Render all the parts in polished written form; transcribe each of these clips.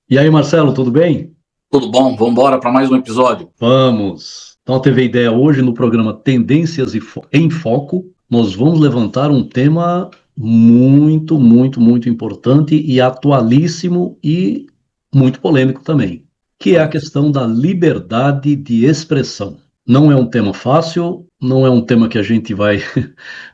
E aí, Marcelo, tudo bem? Tudo bom? Vamos embora para mais um episódio. Vamos. Então, teve ideia hoje no programa Tendências em Foco. Nós vamos levantar um tema muito, muito, muito importante e atualíssimo e muito polêmico também, que é a questão da liberdade de expressão. Não é um tema fácil, não é um tema que a gente vai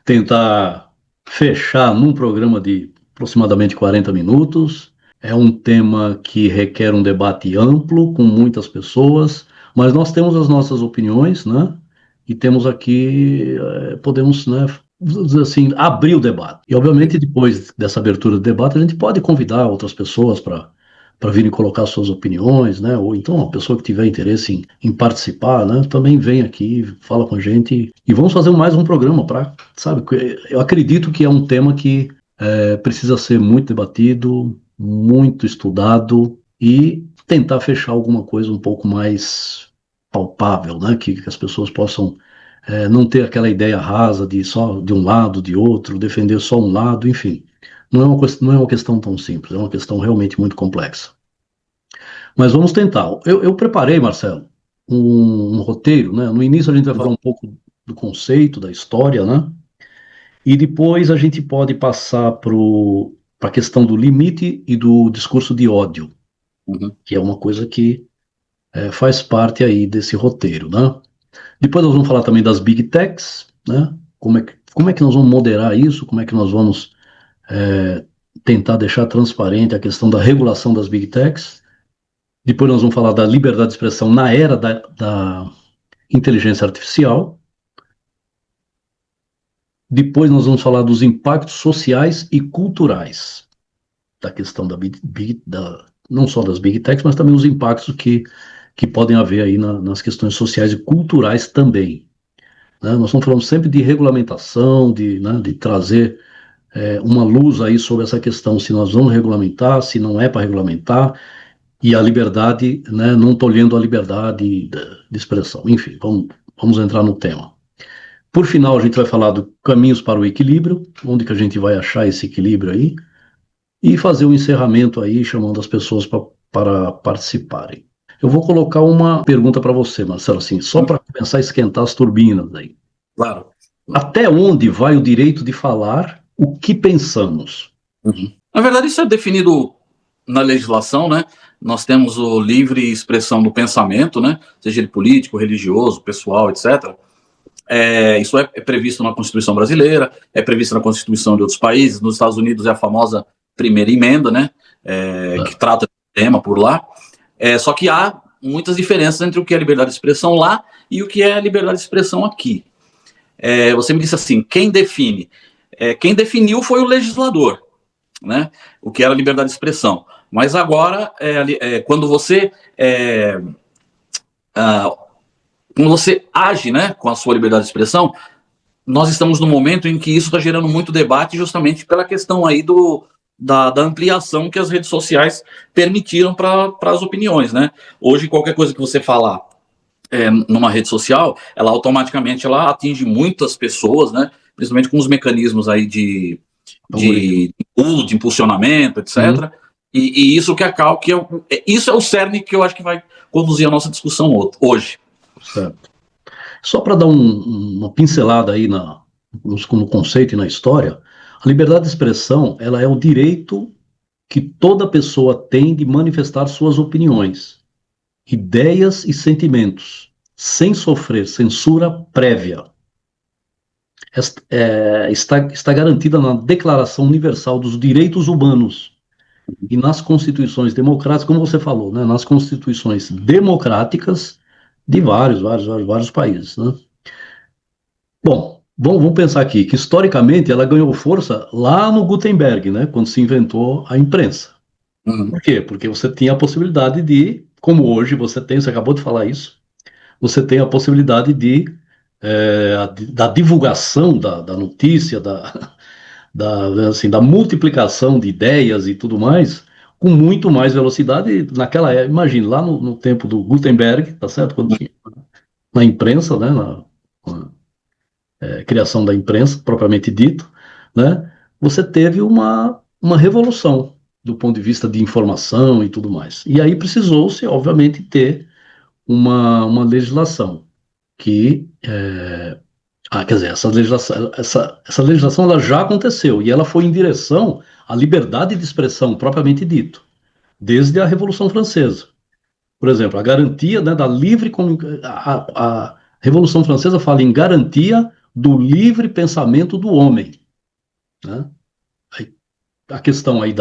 tentar fechar num programa de aproximadamente 40 minutos. É um tema que requer um debate amplo com muitas pessoas, mas nós temos as nossas opiniões, né? E temos aqui, podemos, né, dizer assim, abrir o debate. E, obviamente, depois dessa abertura do debate, a gente pode convidar outras pessoas para virem colocar suas opiniões, né? Ou então a pessoa que tiver interesse em participar, né? Também vem aqui, fala com a gente e vamos fazer mais um programa para, sabe? Eu acredito que é um tema que precisa ser muito debatido, muito estudado e tentar fechar alguma coisa um pouco mais palpável, né? Que as pessoas possam não ter aquela ideia rasa de só de um lado, de outro, defender só um lado, enfim. Não é uma questão tão simples, é uma questão realmente muito complexa. Mas vamos tentar. Eu preparei, Marcelo, um roteiro, né? No início a gente vai falar um pouco do conceito, da história, né? E depois a gente pode passar para a questão do limite e do discurso de ódio, Uhum. que é uma coisa que faz parte aí desse roteiro, né? Depois nós vamos falar também das big techs, né? Como é que nós vamos moderar isso? Como é que nós vamos é, tentar deixar transparente a questão da regulação das big techs? Depois nós vamos falar da liberdade de expressão na era da inteligência artificial. Depois nós vamos falar dos impactos sociais e culturais da questão não só das big techs, mas também os impactos que podem haver aí nas questões sociais e culturais também. Né? Nós estamos falando sempre de regulamentação, né, de trazer uma luz aí sobre essa questão, se nós vamos regulamentar, se não é para regulamentar, e a liberdade, né, não tolhendo a liberdade de expressão. Enfim, vamos entrar no tema. Por final, a gente vai falar do caminhos para o equilíbrio, onde que a gente vai achar esse equilíbrio aí, e fazer um encerramento aí, chamando as pessoas para participarem. Eu vou colocar uma pergunta para você, Marcelo, assim, só para começar a esquentar as turbinas aí. Claro. Até onde vai o direito de falar o que pensamos? Uhum. Na verdade, isso é definido na legislação, né? Nós temos o livre expressão do pensamento, né? Seja ele político, religioso, pessoal, etc. Isso é previsto na Constituição brasileira, é previsto na Constituição de outros países. Nos Estados Unidos é a famosa primeira emenda, né? Que trata do tema por lá. Só que há muitas diferenças entre o que é liberdade de expressão lá e o que é liberdade de expressão aqui. Você me disse assim, quem define? Quem definiu foi o legislador, né? O que era liberdade de expressão. Mas agora, quando você age, né, com a sua liberdade de expressão, nós estamos num momento em que isso está gerando muito debate justamente pela questão aí da ampliação que as redes sociais permitiram para as opiniões, né? Hoje, qualquer coisa que você falar numa rede social, ela automaticamente atinge muitas pessoas, né? Principalmente com os mecanismos aí de impulsionamento, etc. E isso isso é o cerne que eu acho que vai conduzir a nossa discussão hoje. Certo. Só para dar uma pincelada aí no conceito e na história, a liberdade de expressão, ela é o direito que toda pessoa tem de manifestar suas opiniões, ideias e sentimentos, sem sofrer censura prévia. Está garantida na Declaração Universal dos Direitos Humanos e nas constituições democráticas, como você falou, né, nas constituições democráticas de vários países, né? Bom, vamos pensar aqui que historicamente ela ganhou força lá no Gutenberg, né, quando se inventou a imprensa. Uhum. Por quê? Porque você tinha a possibilidade de, como hoje você acabou de falar isso, você tem a possibilidade da divulgação da notícia, assim, da multiplicação de ideias e tudo mais, com muito mais velocidade naquela época. Imagine, lá no tempo do Gutenberg, tá certo? Quando tinha na imprensa, né, criação da imprensa, propriamente dito, né, você teve uma revolução. do ponto de vista de informação e tudo mais. E aí precisou-se, obviamente, ter uma legislação que, quer dizer, essa legislação ela já aconteceu e ela foi em direção à liberdade de expressão propriamente dito, desde a Revolução Francesa. Por exemplo, a garantia, né, da livre a Revolução Francesa fala em garantia do livre pensamento do homem, né? A questão aí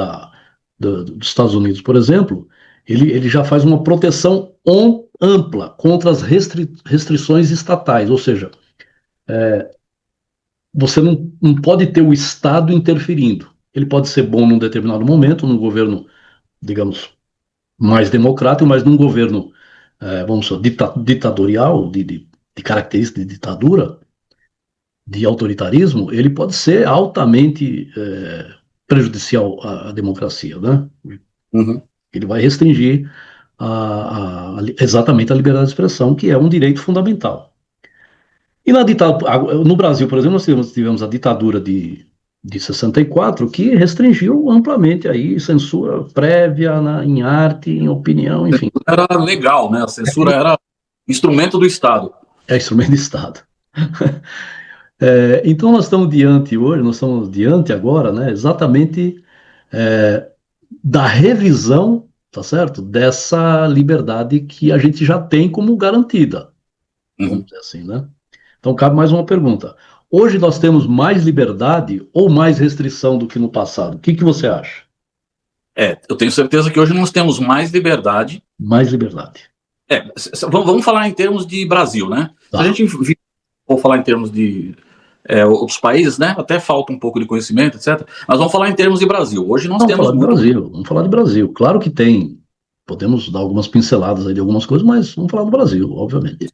dos Estados Unidos, por exemplo, ele já faz uma proteção ampla contra as restrições estatais, ou seja, você não pode ter o Estado interferindo. Ele pode ser bom num determinado momento, num governo, digamos, mais democrático, mas num governo, vamos dizer, ditatorial, de característica de ditadura, de autoritarismo, ele pode ser altamente prejudicial à democracia, né? Uhum. Ele vai restringir exatamente a liberdade de expressão, que é um direito fundamental. E no Brasil, por exemplo, nós tivemos a ditadura de 64, que restringiu amplamente aí censura prévia em arte, em opinião, enfim. Era legal, né? A censura era instrumento do Estado. É instrumento de Estado. Então nós estamos diante agora, né, exatamente da revisão, tá certo? Dessa liberdade que a gente já tem como garantida, vamos dizer assim, né? Então cabe mais uma pergunta. Hoje nós temos mais liberdade ou mais restrição do que no passado? O que você acha? Eu tenho certeza que hoje nós temos mais liberdade. Mais liberdade. Vamos falar em termos de Brasil, né? Tá. Se a gente for falar em termos de outros países, né? Até falta um pouco de conhecimento, etc. Mas vamos falar em termos de Brasil. Hoje nós temos Vamos falar de Brasil. Claro que tem. Podemos dar algumas pinceladas aí de algumas coisas, mas vamos falar do Brasil, obviamente.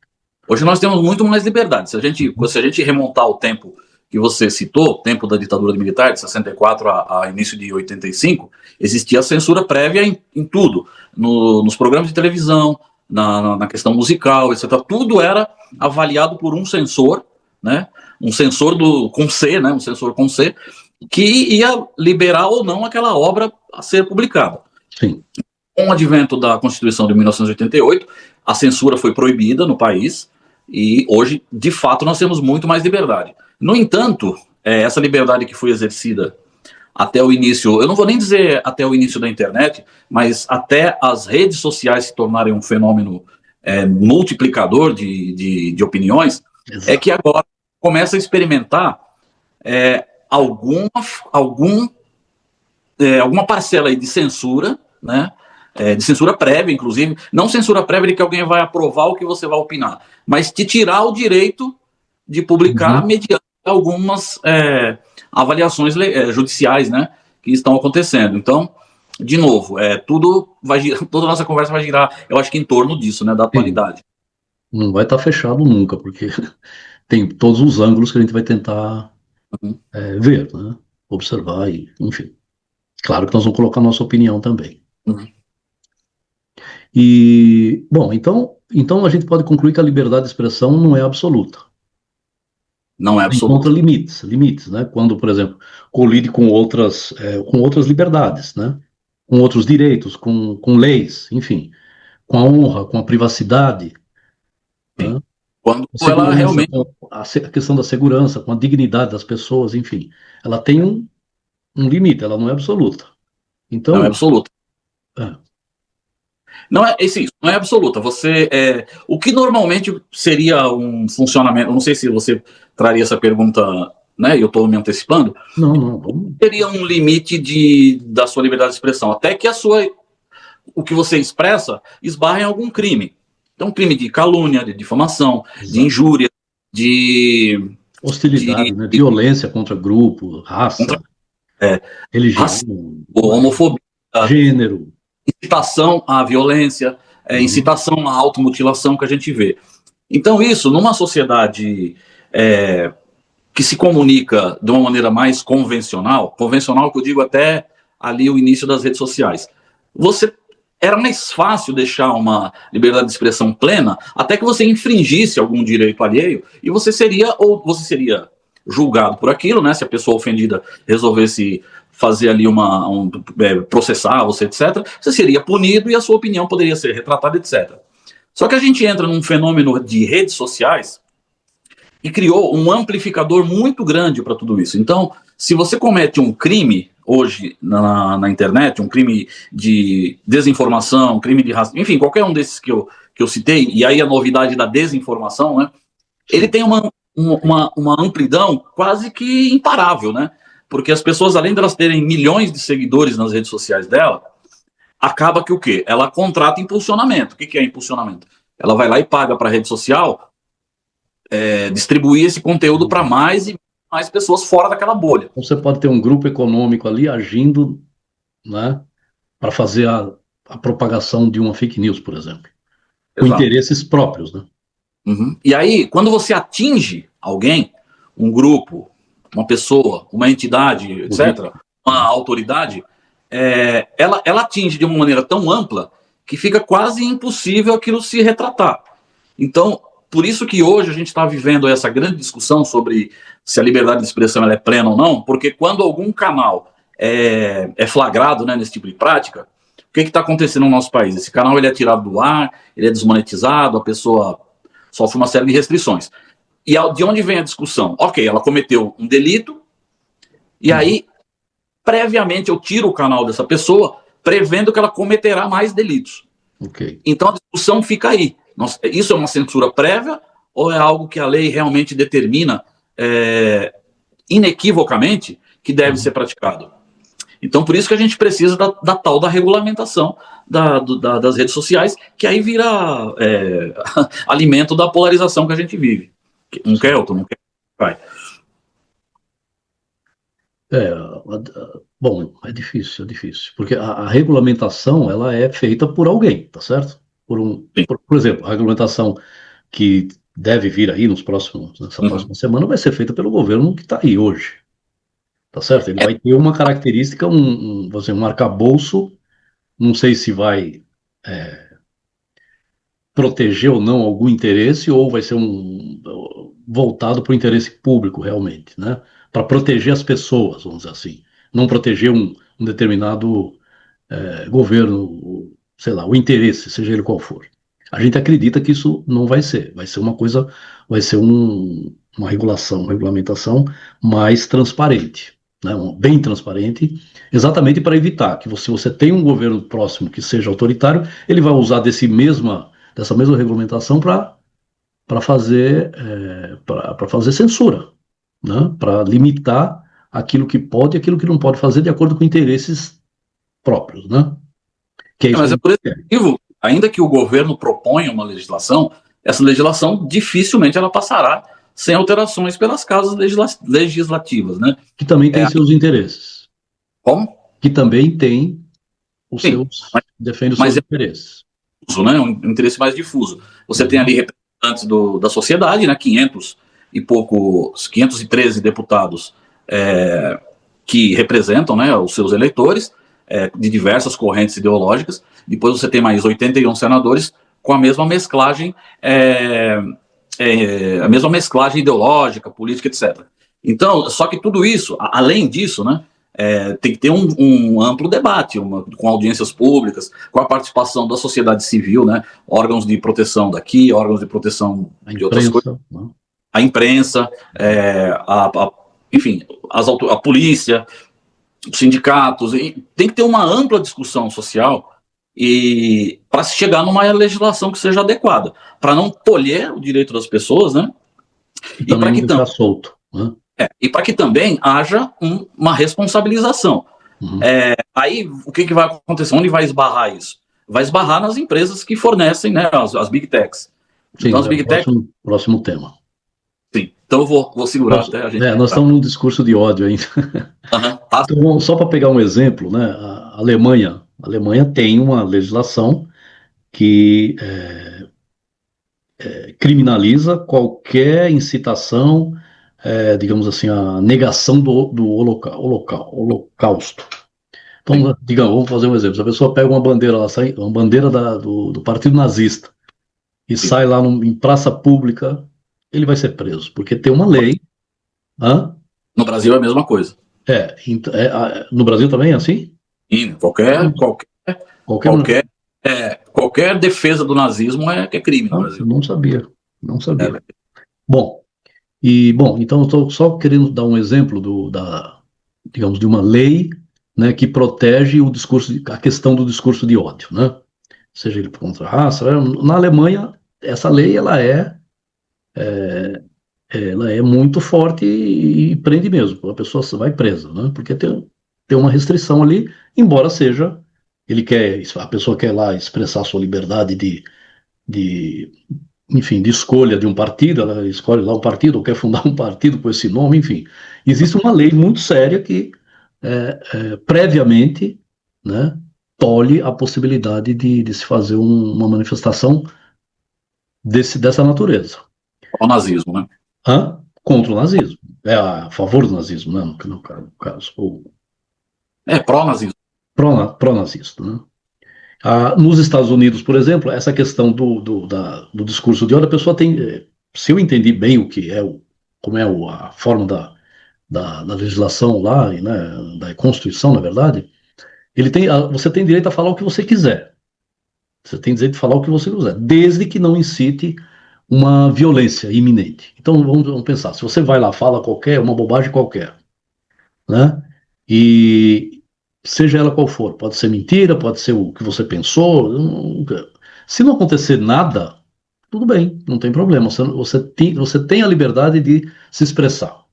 Hoje nós temos muito mais liberdade. Se a gente remontar o tempo que você citou, o tempo da ditadura militar, de 64 a início de 85, existia censura prévia em tudo. Nos programas de televisão, na questão musical, etc. Tudo era avaliado por um censor, né? Um censor com C, né? Um censor com C, que ia liberar ou não aquela obra a ser publicada. Sim. Com o advento da Constituição de 1988, a censura foi proibida no país e hoje, de fato, nós temos muito mais liberdade. No entanto, essa liberdade que foi exercida até o início, eu não vou nem dizer até o início da internet, mas até as redes sociais se tornarem um fenômeno multiplicador de opiniões, Exato. É que agora começa a experimentar alguma parcela aí de censura, né? De censura prévia, inclusive, não censura prévia de que alguém vai aprovar o que você vai opinar, mas te tirar o direito de publicar mediante algumas avaliações judiciais, né, que estão acontecendo. Então, de novo, toda a nossa conversa vai girar, eu acho que em torno disso, né, da atualidade. Não vai estar fechado nunca, porque tem todos os ângulos que a gente vai tentar ver, né, observar, e, enfim. Claro que nós vamos colocar a nossa opinião também. E, bom, então a gente pode concluir que a liberdade de expressão não é absoluta. Não é absoluta. Encontra limites, né? Quando, por exemplo, colide com outras liberdades, né? Com outros direitos, com leis, enfim, com a honra, com a privacidade. Né? Quando ela realmente... A questão da segurança, com a dignidade das pessoas, enfim. Ela tem um limite, ela não é absoluta. Então, não é absoluta. Não é absoluta. O que normalmente seria um funcionamento, não sei se você traria essa pergunta, né? Eu estou me antecipando. Não. Seria um limite da sua liberdade de expressão, até que o que você expressa esbarra em algum crime. Então, crime de calúnia, de difamação, Exato. De injúria, de hostilidade, né? Violência contra grupo, raça, religião, homofobia, gênero. Incitação à violência, incitação à automutilação que a gente vê. Então isso, numa sociedade que se comunica de uma maneira mais convencional que eu digo até ali o início das redes sociais, era mais fácil deixar uma liberdade de expressão plena até que você infringisse algum direito alheio e você seria julgado por aquilo, né? Se a pessoa ofendida resolvesse fazer ali processar você, etc., você seria punido e a sua opinião poderia ser retratada, etc. Só que a gente entra num fenômeno de redes sociais e criou um amplificador muito grande para tudo isso. Então, se você comete um crime hoje na internet, um crime de desinformação, um crime de racismo, enfim, qualquer um desses que eu citei, e aí a novidade da desinformação, né, ele tem uma amplidão quase que imparável, né? Porque as pessoas, além de elas terem milhões de seguidores nas redes sociais dela, acaba que o quê? Ela contrata impulsionamento. O que é impulsionamento? Ela vai lá e paga para a rede social distribuir esse conteúdo para mais e mais pessoas fora daquela bolha. Você pode ter um grupo econômico ali agindo, né, para fazer a propagação de uma fake news, por exemplo, com Exato. interesses próprios, né? Uhum. E aí, quando você atinge alguém, um grupo, uma pessoa, uma entidade, etc., uma autoridade, ela atinge de uma maneira tão ampla que fica quase impossível aquilo se retratar. Então, por isso que hoje a gente está vivendo essa grande discussão sobre se a liberdade de expressão ela é plena ou não, porque quando algum canal é flagrado, né, nesse tipo de prática, o que está acontecendo no nosso país? Esse canal ele é tirado do ar, ele é desmonetizado, a pessoa sofre uma série de restrições. E de onde vem a discussão? Ok, ela cometeu um delito, e aí, previamente, eu tiro o canal dessa pessoa, prevendo que ela cometerá mais delitos. Okay. Então, a discussão fica aí. Isso é uma censura prévia ou é algo que a lei realmente determina inequivocamente que deve ser praticado? Então, por isso que a gente precisa da tal da regulamentação das redes sociais, que aí vira alimento da polarização que a gente vive. Um quer, outro não quer. Vai. Bom, é difícil, porque a regulamentação, ela é feita por alguém, tá certo? Por exemplo, a regulamentação que deve vir aí nessa próxima semana vai ser feita pelo governo que está aí hoje, tá certo? Ele vai ter uma característica, um arcabouço, não sei se vai proteger ou não algum interesse, ou vai ser voltado para o interesse público, realmente, né? Para proteger as pessoas, vamos dizer assim. Não proteger um determinado governo, sei lá, o interesse, seja ele qual for. A gente acredita que isso não vai ser. Vai ser uma coisa, vai ser uma regulação, uma regulamentação mais transparente, né? Bem transparente, exatamente para evitar que se você tem um governo próximo que seja autoritário, ele vai usar dessa mesma regulamentação para fazer censura, né? Para limitar aquilo que pode e aquilo que não pode fazer de acordo com interesses próprios, né? Que é isso Mas que é por esse motivo, ainda que o governo proponha uma legislação, essa legislação dificilmente ela passará sem alterações pelas casas legislativas, né? Que também tem seus interesses. Como? Que também tem defende os seus interesses. Né? Um interesse mais difuso. Você tem ali representantes da sociedade, né? 513 deputados que representam, né, os seus eleitores, de diversas correntes ideológicas. Depois você tem mais 81 senadores com a mesma mesclagem, ideológica, política, etc. Então, só que tudo isso, além disso, né, tem que ter um amplo debate, com audiências públicas, com a participação da sociedade civil, né, órgãos de proteção daqui, órgãos de proteção de outras coisas, a imprensa, enfim, a polícia, os sindicatos, tem que ter uma ampla discussão social e para se chegar numa legislação que seja adequada, para não tolher o direito das pessoas, né? E para que também solto, né? E para que também haja uma responsabilização. Aí o que vai acontecer? Onde vai esbarrar isso? Vai esbarrar nas empresas que fornecem, né, as Big Techs. Sim, então, as Big Techs... próximo tema. Sim, então eu vou segurar até a gente. Nós estamos num discurso de ódio ainda. Então, só para pegar um exemplo, né, a Alemanha tem uma legislação que criminaliza qualquer incitação, digamos assim, a negação do holocausto. Então, digamos, vamos fazer um exemplo. Se a pessoa pega uma bandeira, uma bandeira do partido nazista e sai lá em praça pública, ele vai ser preso, porque tem uma lei. No Brasil é a mesma coisa. No Brasil também é assim? E qualquer defesa do nazismo é crime no Brasil. Não sabia, não sabia. Bom, então eu estou só querendo dar um exemplo digamos, de uma lei, né, que protege a questão do discurso de ódio, né? Seja ele contra a raça. Na Alemanha, essa lei ela é muito forte e prende mesmo. A pessoa vai presa, né? Porque tem uma restrição ali, embora seja a pessoa quer lá expressar sua liberdade de enfim, de escolha de um partido, ela escolhe lá um partido, ou quer fundar um partido com esse nome, enfim. Existe uma lei muito séria que, previamente, né, tolhe a possibilidade de se fazer uma manifestação dessa natureza. O nazismo, né? Contra o nazismo. É a favor do nazismo, né, no caso. Ou pró-nazismo. Pró-nazista, né? Nos Estados Unidos, por exemplo, essa questão do discurso de ódio, a pessoa tem, se eu entendi bem como é a forma da legislação lá, né, da Constituição, na verdade, você tem direito a falar o que você quiser. Você tem direito a falar o que você quiser, desde que não incite uma violência iminente. Então, vamos pensar, se você vai lá, fala uma bobagem qualquer, né, e seja ela qual for, pode ser mentira, pode ser o que você pensou, se não acontecer nada, tudo bem, não tem problema, você tem a liberdade de se expressar.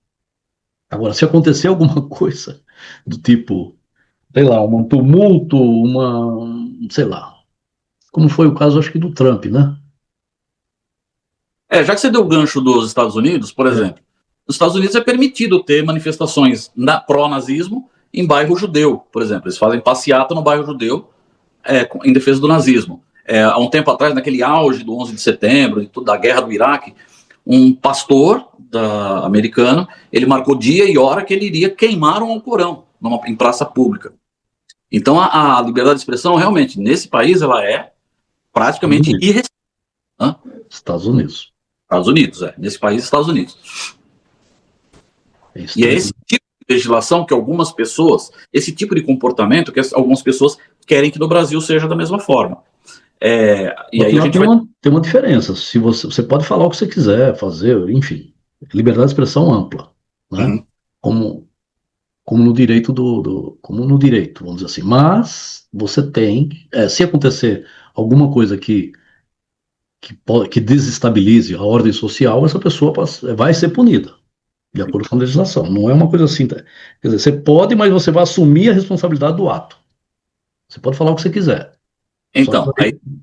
Agora, se acontecer alguma coisa do tipo, sei lá, um tumulto, sei lá, como foi o caso, acho que do Trump, né? Já que você deu o gancho dos Estados Unidos, por exemplo, nos Estados Unidos é permitido ter manifestações pró-nazismo em bairro judeu, por exemplo. Eles fazem passeata no bairro judeu em defesa do nazismo. Há um tempo atrás, naquele auge do 11 de setembro, da guerra do Iraque, um pastor americano, ele marcou dia e hora que ele iria queimar um Alcorão em praça pública. Então, a liberdade de expressão, realmente, nesse país, ela é praticamente irrestrita. Estados Unidos. Estados Unidos, nesse país, Estados Unidos. E é esse tipo de legislação que algumas pessoas, esse tipo de comportamento que algumas pessoas querem que no Brasil seja da mesma forma. E aí a gente tem uma diferença. Se você pode falar o que você quiser, fazer, enfim, liberdade de expressão ampla, né? Como no direito como no direito, vamos dizer assim. Mas você tem, se acontecer alguma coisa que desestabilize a ordem social, essa pessoa vai ser punida, de acordo com a legislação. Não é uma coisa assim. Quer dizer, você pode, mas você vai assumir a responsabilidade do ato. Você pode falar o que você quiser. Então,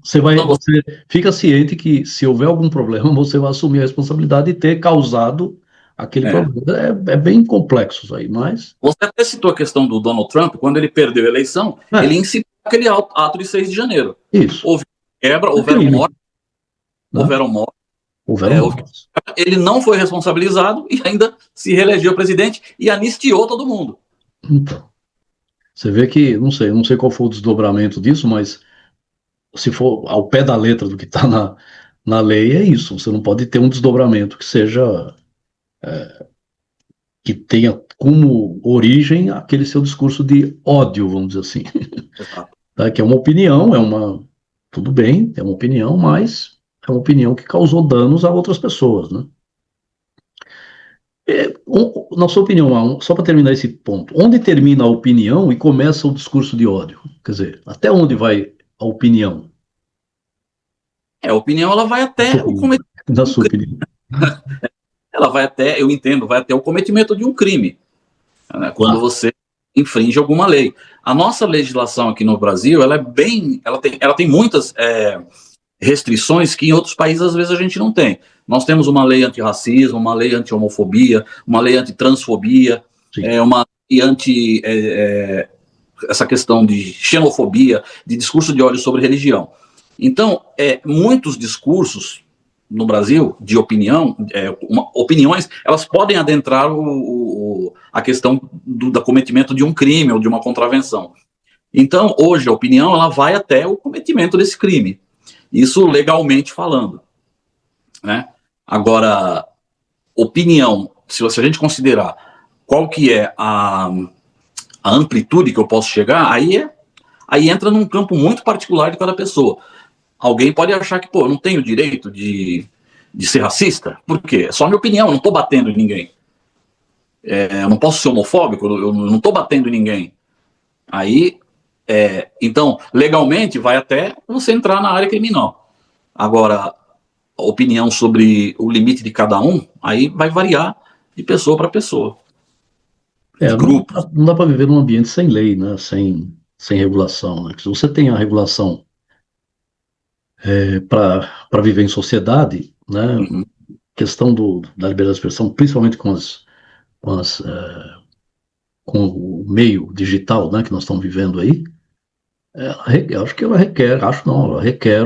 você fica ciente que se houver algum problema, você vai assumir a responsabilidade de ter causado aquele problema. É bem complexo isso aí, mas... Você até citou a questão do Donald Trump, quando ele perdeu a eleição, ele incitou aquele ato de 6 de janeiro. Isso. Houve quebra, houveram mortes. Ele não foi responsabilizado e ainda se reelegeu presidente e anistiou todo mundo. Então, você vê que, não sei qual foi o desdobramento disso, mas se for ao pé da letra do que está na lei, é isso. Você não pode ter um desdobramento que seja... que tenha como origem aquele seu discurso de ódio, vamos dizer assim. Tá? Que é uma opinião, tudo bem, é uma opinião, mas é uma opinião que causou danos a outras pessoas, né? Na sua opinião, só para terminar esse ponto, onde termina a opinião e começa o discurso de ódio? Quer dizer, até onde vai a opinião? A opinião, ela vai até o cometimento. Na sua opinião. Ela vai até, eu entendo, vai até o cometimento de um crime, né, quando você infringe alguma lei. A nossa legislação aqui no Brasil, ela tem muitas restrições que em outros países às vezes a gente não tem. Nós temos uma lei antirracismo, uma lei anti-homofobia, uma lei anti-transfobia, uma lei essa questão de xenofobia, de discurso de ódio sobre religião. Então, muitos discursos no Brasil de opiniões, elas podem adentrar a questão do cometimento de um crime ou de uma contravenção. Então, hoje, a opinião ela vai até o cometimento desse crime. Isso legalmente falando, né? Agora, opinião, se a gente considerar qual que é a amplitude que eu posso chegar, aí entra num campo muito particular de cada pessoa. Alguém pode achar que, eu não tenho direito de ser racista, por quê? É só a minha opinião, eu não estou batendo em ninguém. Eu não posso ser homofóbico, eu não estou batendo em ninguém. Aí, então, legalmente, vai até você entrar na área criminal. Agora, a opinião sobre o limite de cada um, aí vai variar de pessoa para pessoa. De grupo. Não dá para viver num ambiente sem lei, né? Sem regulação, né? Se você tem a regulação para viver em sociedade, né? Uhum. Questão da liberdade de expressão, principalmente com o meio digital, né, que nós estamos vivendo aí, acho que ela requer, acho não, ela requer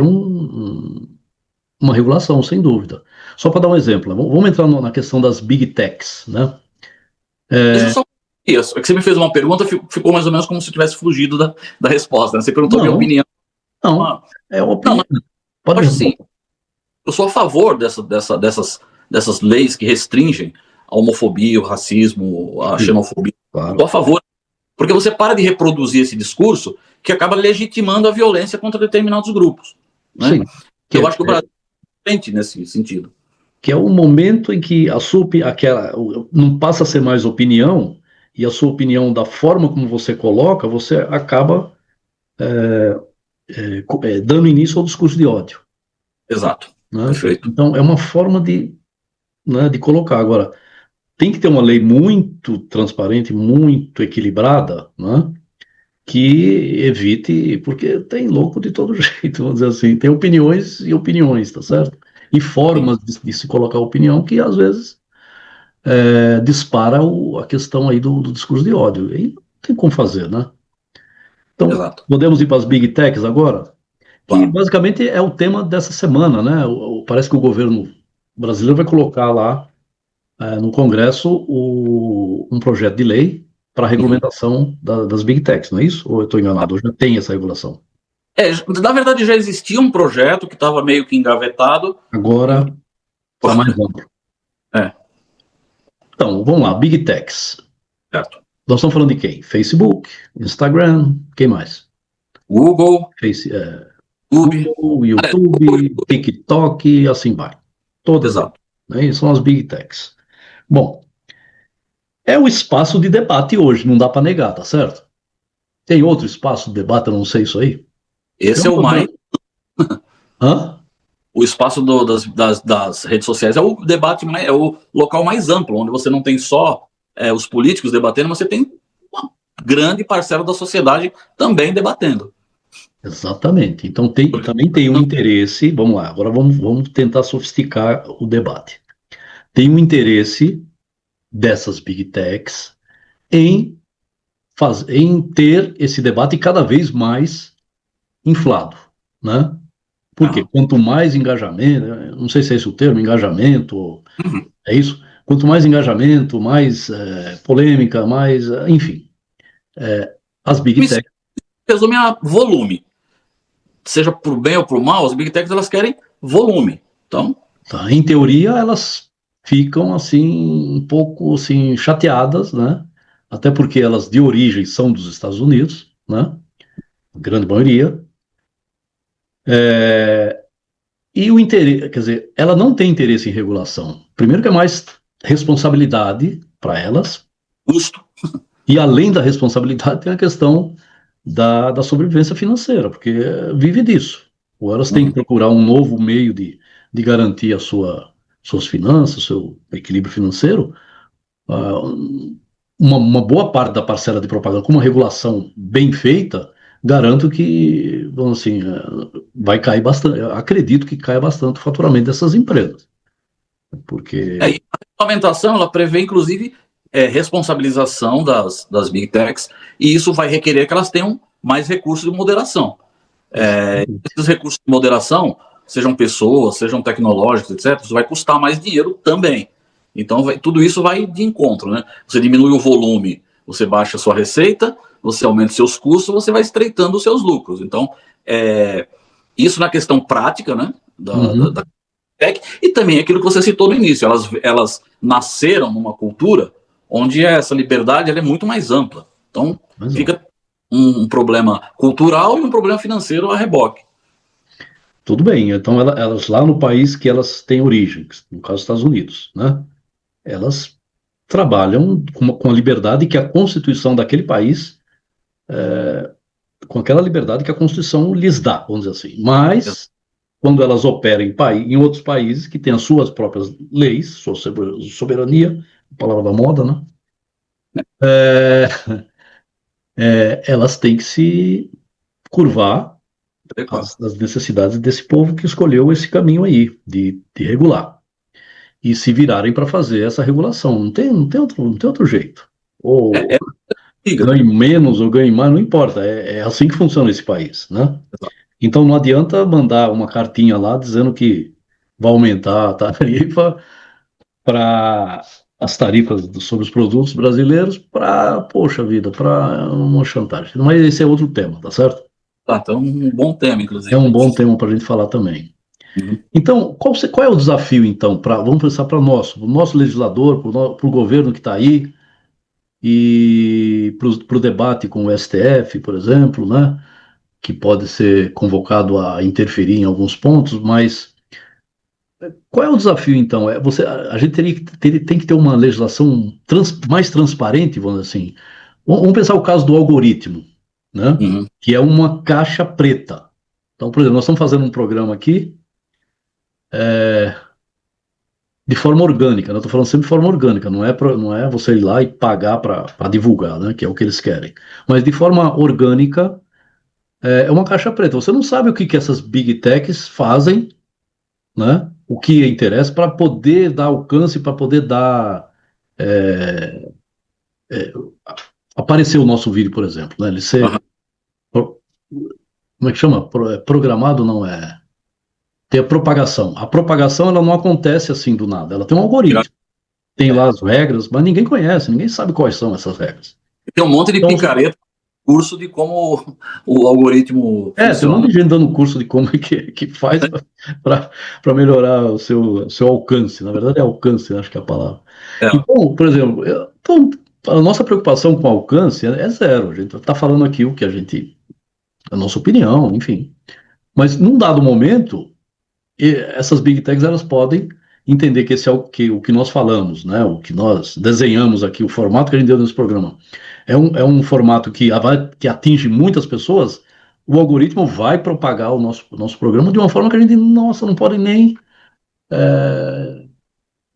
uma regulação, sem dúvida. Só para dar um exemplo, né? Vamos entrar na questão das big techs, né? Deixa eu só. Isso, é que você me fez uma pergunta, ficou mais ou menos como se tivesse fugido da resposta, né? Você perguntou minha opinião. Não, é uma opinião. Não, pode assim, eu sou a favor dessas leis que restringem a homofobia, o racismo, a xenofobia. Claro. Estou a favor, porque você para de reproduzir esse discurso que acaba legitimando a violência contra determinados grupos. Né? Sim. Eu acho que o Brasil é diferente nesse sentido. Que é o momento em que não passa a ser mais opinião, e a sua opinião, da forma como você coloca, você acaba dando início ao discurso de ódio. Exato. Né? Perfeito. Então, é uma forma de colocar. Agora, tem que ter uma lei muito transparente, muito equilibrada, né? Que evite, porque tem louco de todo jeito, vamos dizer assim, tem opiniões e opiniões, tá certo? E formas de se colocar opinião que, às vezes, dispara a questão aí do discurso de ódio. E não tem como fazer, né? Então, exato. Podemos ir para as Big Techs agora? Que basicamente é o tema dessa semana, né? Parece que o governo brasileiro vai colocar lá no Congresso um projeto de lei para a regulamentação das Big Techs, não é isso? Ou eu estou enganado? Ou já tem essa regulação? Na verdade, já existia um projeto que estava meio que engavetado. Agora está mais amplo. Então, vamos lá, Big Techs. Certo. Nós estamos falando de quem? Facebook, Instagram, quem mais? Google, Google, YouTube, TikTok, assim vai. Todas. Exato. Né? São as Big Techs. Bom, é o espaço de debate hoje, não dá para negar, tá certo? Tem outro espaço de debate, eu não sei isso aí? Esse é o mais... Hã? O espaço das redes sociais é o debate, é o local mais amplo, onde você não tem só os políticos debatendo, mas você tem uma grande parcela da sociedade também debatendo. Exatamente. Então também tem um interesse, vamos lá, agora vamos tentar sofisticar o debate. Tem um interesse dessas Big Techs em ter esse debate cada vez mais inflado, né? Porque quanto mais engajamento, não sei se é esse o termo, engajamento, é isso? Quanto mais engajamento, mais polêmica, mais, enfim, as Big Techs... Resume a volume. Seja por bem ou por mal, as Big Techs, elas querem volume. Então... Tá, em teoria, elas ficam, assim, um pouco, assim, chateadas, né? Até porque elas, de origem, são dos Estados Unidos, né? A grande maioria. E o interesse, quer dizer, ela não tem interesse em regulação. Primeiro que é mais responsabilidade para elas. Custo. E além da responsabilidade, tem a questão da sobrevivência financeira, porque vive disso. Ou elas têm que procurar um novo meio de garantir suas finanças, seu equilíbrio financeiro. Uma boa parte da parcela de propaganda, com uma regulação bem feita, garanto que, vamos assim, vai cair bastante. Acredito que caia bastante o faturamento dessas empresas. Porque... a regulamentação, ela prevê, inclusive, responsabilização das Big Techs, e isso vai requerer que elas tenham mais recursos de moderação. Esses recursos de moderação, sejam pessoas, sejam tecnológicos, etc., isso vai custar mais dinheiro também. Então, tudo isso vai de encontro, né? Você diminui o volume, você baixa a sua receita, você aumenta os seus custos, você vai estreitando os seus lucros. Então, isso na questão prática, né? Da tech, e também aquilo que você citou no início, elas nasceram numa cultura onde essa liberdade ela é muito mais ampla. Então, Mas, ó, fica um problema cultural e um problema financeiro a reboque. tudo bem, então elas lá no país que elas têm origem, no caso dos Estados Unidos, né? Elas trabalham com a liberdade que a Constituição daquele país, com aquela liberdade que a Constituição lhes dá, vamos dizer assim. Mas, quando elas operam em outros países que têm as suas próprias leis, sua soberania, a palavra da moda, né? É, elas têm que se curvar às necessidades desse povo que escolheu esse caminho aí, de regular. E se virarem para fazer essa regulação. Não tem outro jeito. Ou É ganhe menos ou ganhe mais, não importa. É assim que funciona esse país, né? Então não adianta mandar uma cartinha lá dizendo que vai aumentar a tarifa para as tarifas sobre os produtos brasileiros para, poxa vida, para uma chantagem. Mas esse é outro tema, tá certo? Tá, então um bom tema, É inclusive. um bom tema para a gente falar também. Uhum. Então, qual é o desafio, então, vamos pensar para o nosso legislador, para o governo que está aí, e para o debate com o STF, por exemplo, né, que pode ser convocado a interferir em alguns pontos, mas qual é o desafio, então? A gente tem que ter uma legislação mais transparente, vamos dizer assim. Vamos pensar o caso do algoritmo, né, Uhum. que é uma caixa preta. Então, por exemplo, nós estamos fazendo um programa aqui, de forma orgânica, né? Eu estou falando sempre de forma orgânica, não é você ir lá e pagar para divulgar, né? Que é o que eles querem. Mas de forma orgânica, é uma caixa preta. Você não sabe o que essas big techs fazem, né? O que interessa para poder dar alcance, para poder dar. é, aparecer o nosso vídeo, por exemplo, né? Ele Uhum. ser. Como é que chama? Programado não é. Tem a propagação. A propagação ela não acontece assim do nada, ela tem um algoritmo. Tem lá as regras, mas ninguém conhece, ninguém sabe quais são essas regras. Tem um monte de Então, picareta, curso de como o algoritmo tem um monte funciona. de gente dando curso de como é que faz para melhorar o seu alcance. Na verdade, é alcance, acho que é a palavra. É, Então, por exemplo, então, a nossa preocupação com alcance é zero. A gente está falando aqui o que a nossa opinião, enfim. Mas num dado momento, essas big techs elas podem entender que esse é o que nós falamos, né? O que nós desenhamos aqui, o formato que a gente deu nesse programa. É um formato que atinge muitas pessoas, o algoritmo vai propagar o nosso programa de uma forma que a gente, nossa, não pode nem,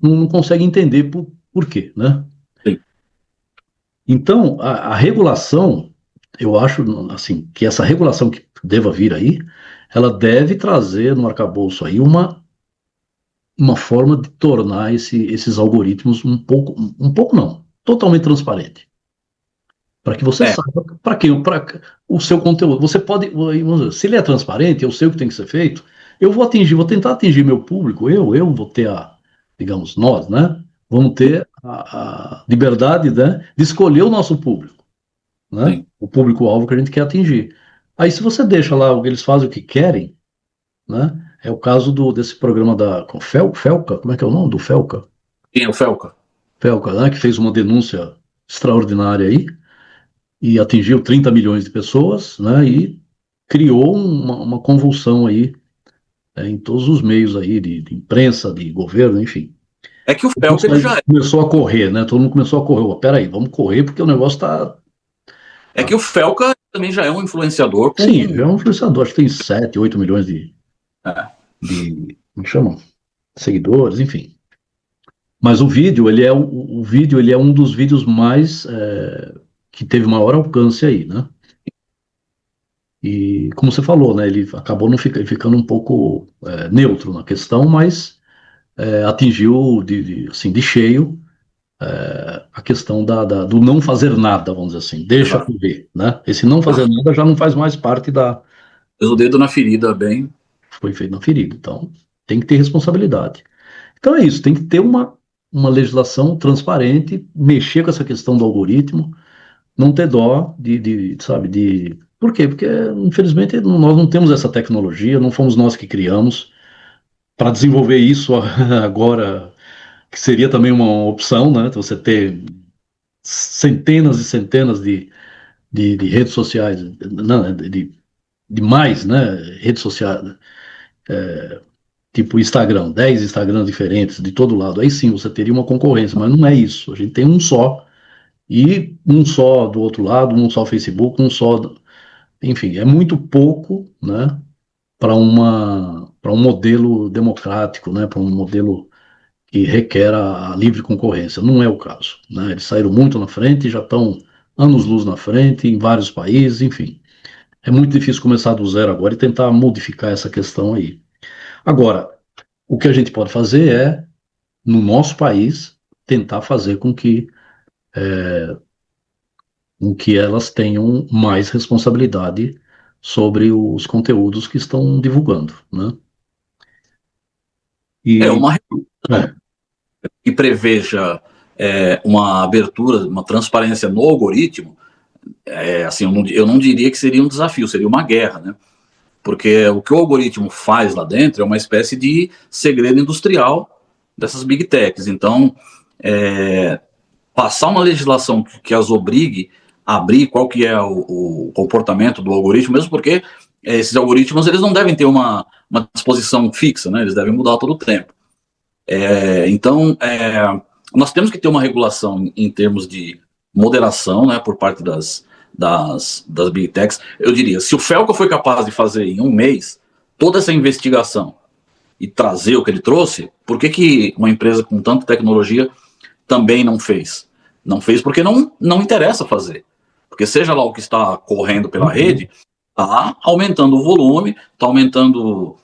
não consegue entender por quê, né? sim. Então, a regulação, eu acho, assim, que essa regulação que deva vir aí, ela deve trazer no arcabouço aí uma forma de tornar esses algoritmos um pouco não, totalmente transparente. Para que você É, saiba para o seu conteúdo. Você pode, vamos dizer, se ele é transparente, eu sei o que tem que ser feito, eu vou tentar atingir meu público, eu vou ter digamos, nós, né? Vamos ter a liberdade, né, de escolher o nosso público, né? sim. O público-alvo que a gente quer atingir. Aí, se você deixa lá, eles fazem o que querem, né? É o caso desse programa com Felca, como é que é o nome do Felca? Quem é o Felca? Felca, né? Que fez uma denúncia extraordinária aí, e atingiu 30 milhões de pessoas, né, e criou uma convulsão aí em todos os meios aí de imprensa, de governo, enfim. É que o Todo mundo Felca ele já é. começou a correr, né? Todo mundo começou a correr. Peraí, vamos correr porque o negócio É tá. que o Felca também já é um influenciador Sim, com. é um influenciador, acho que tem 7, 8 milhões É, como chamam? Seguidores, enfim. Mas o vídeo, ele é um dos vídeos mais que teve maior alcance aí, né? E como você falou, né, ele acabou não ficando um pouco neutro na questão, mas atingiu assim, de cheio a questão do não fazer nada, vamos dizer assim, deixa exato. correr, né? Esse não fazer nada já não faz mais parte Pôs o dedo na ferida bem. foi feito na ferida. Então, tem que ter responsabilidade. Então é isso, tem que ter uma legislação transparente, mexer com essa questão do algoritmo, não ter dó sabe, Por quê? Porque, infelizmente, nós não temos essa tecnologia, não fomos nós que criamos. Para desenvolver isso agora, que seria também uma opção, né? Você ter centenas e centenas de redes sociais, não, de mais, né, redes sociais, tipo Instagram, 10 Instagrams diferentes de todo lado, aí sim você teria uma concorrência, mas não é isso. A gente tem um só, e um só do outro lado, um só Facebook, um só. Enfim, é muito pouco, né, para um modelo democrático, né, para um modelo que requer a livre concorrência. Não é o caso, né? Eles saíram muito na frente, já estão anos-luz na frente em vários países, enfim. É muito difícil começar do zero agora e tentar modificar essa questão aí. Agora, o que a gente pode fazer é, no nosso país, tentar fazer com que elas tenham mais responsabilidade sobre os conteúdos que estão divulgando, né? É E, uma é, que preveja uma abertura, uma transparência no algoritmo. Assim, eu não diria que seria um desafio, seria uma guerra, né? Porque o que o algoritmo faz lá dentro é uma espécie de segredo industrial dessas big techs. Então, passar uma legislação que as obrigue a abrir qual que é o comportamento do algoritmo, mesmo porque esses algoritmos eles não devem ter uma disposição fixa, né? Eles devem mudar todo o tempo. Então, nós temos que ter uma regulação em termos de moderação, né, por parte das big techs. Eu diria, se o Felca foi capaz de fazer em um mês toda essa investigação e trazer o que ele trouxe, por que uma empresa com tanta tecnologia também não fez? Não fez porque não interessa fazer. Porque seja lá o que está correndo pela rede, está aumentando o volume, está aumentando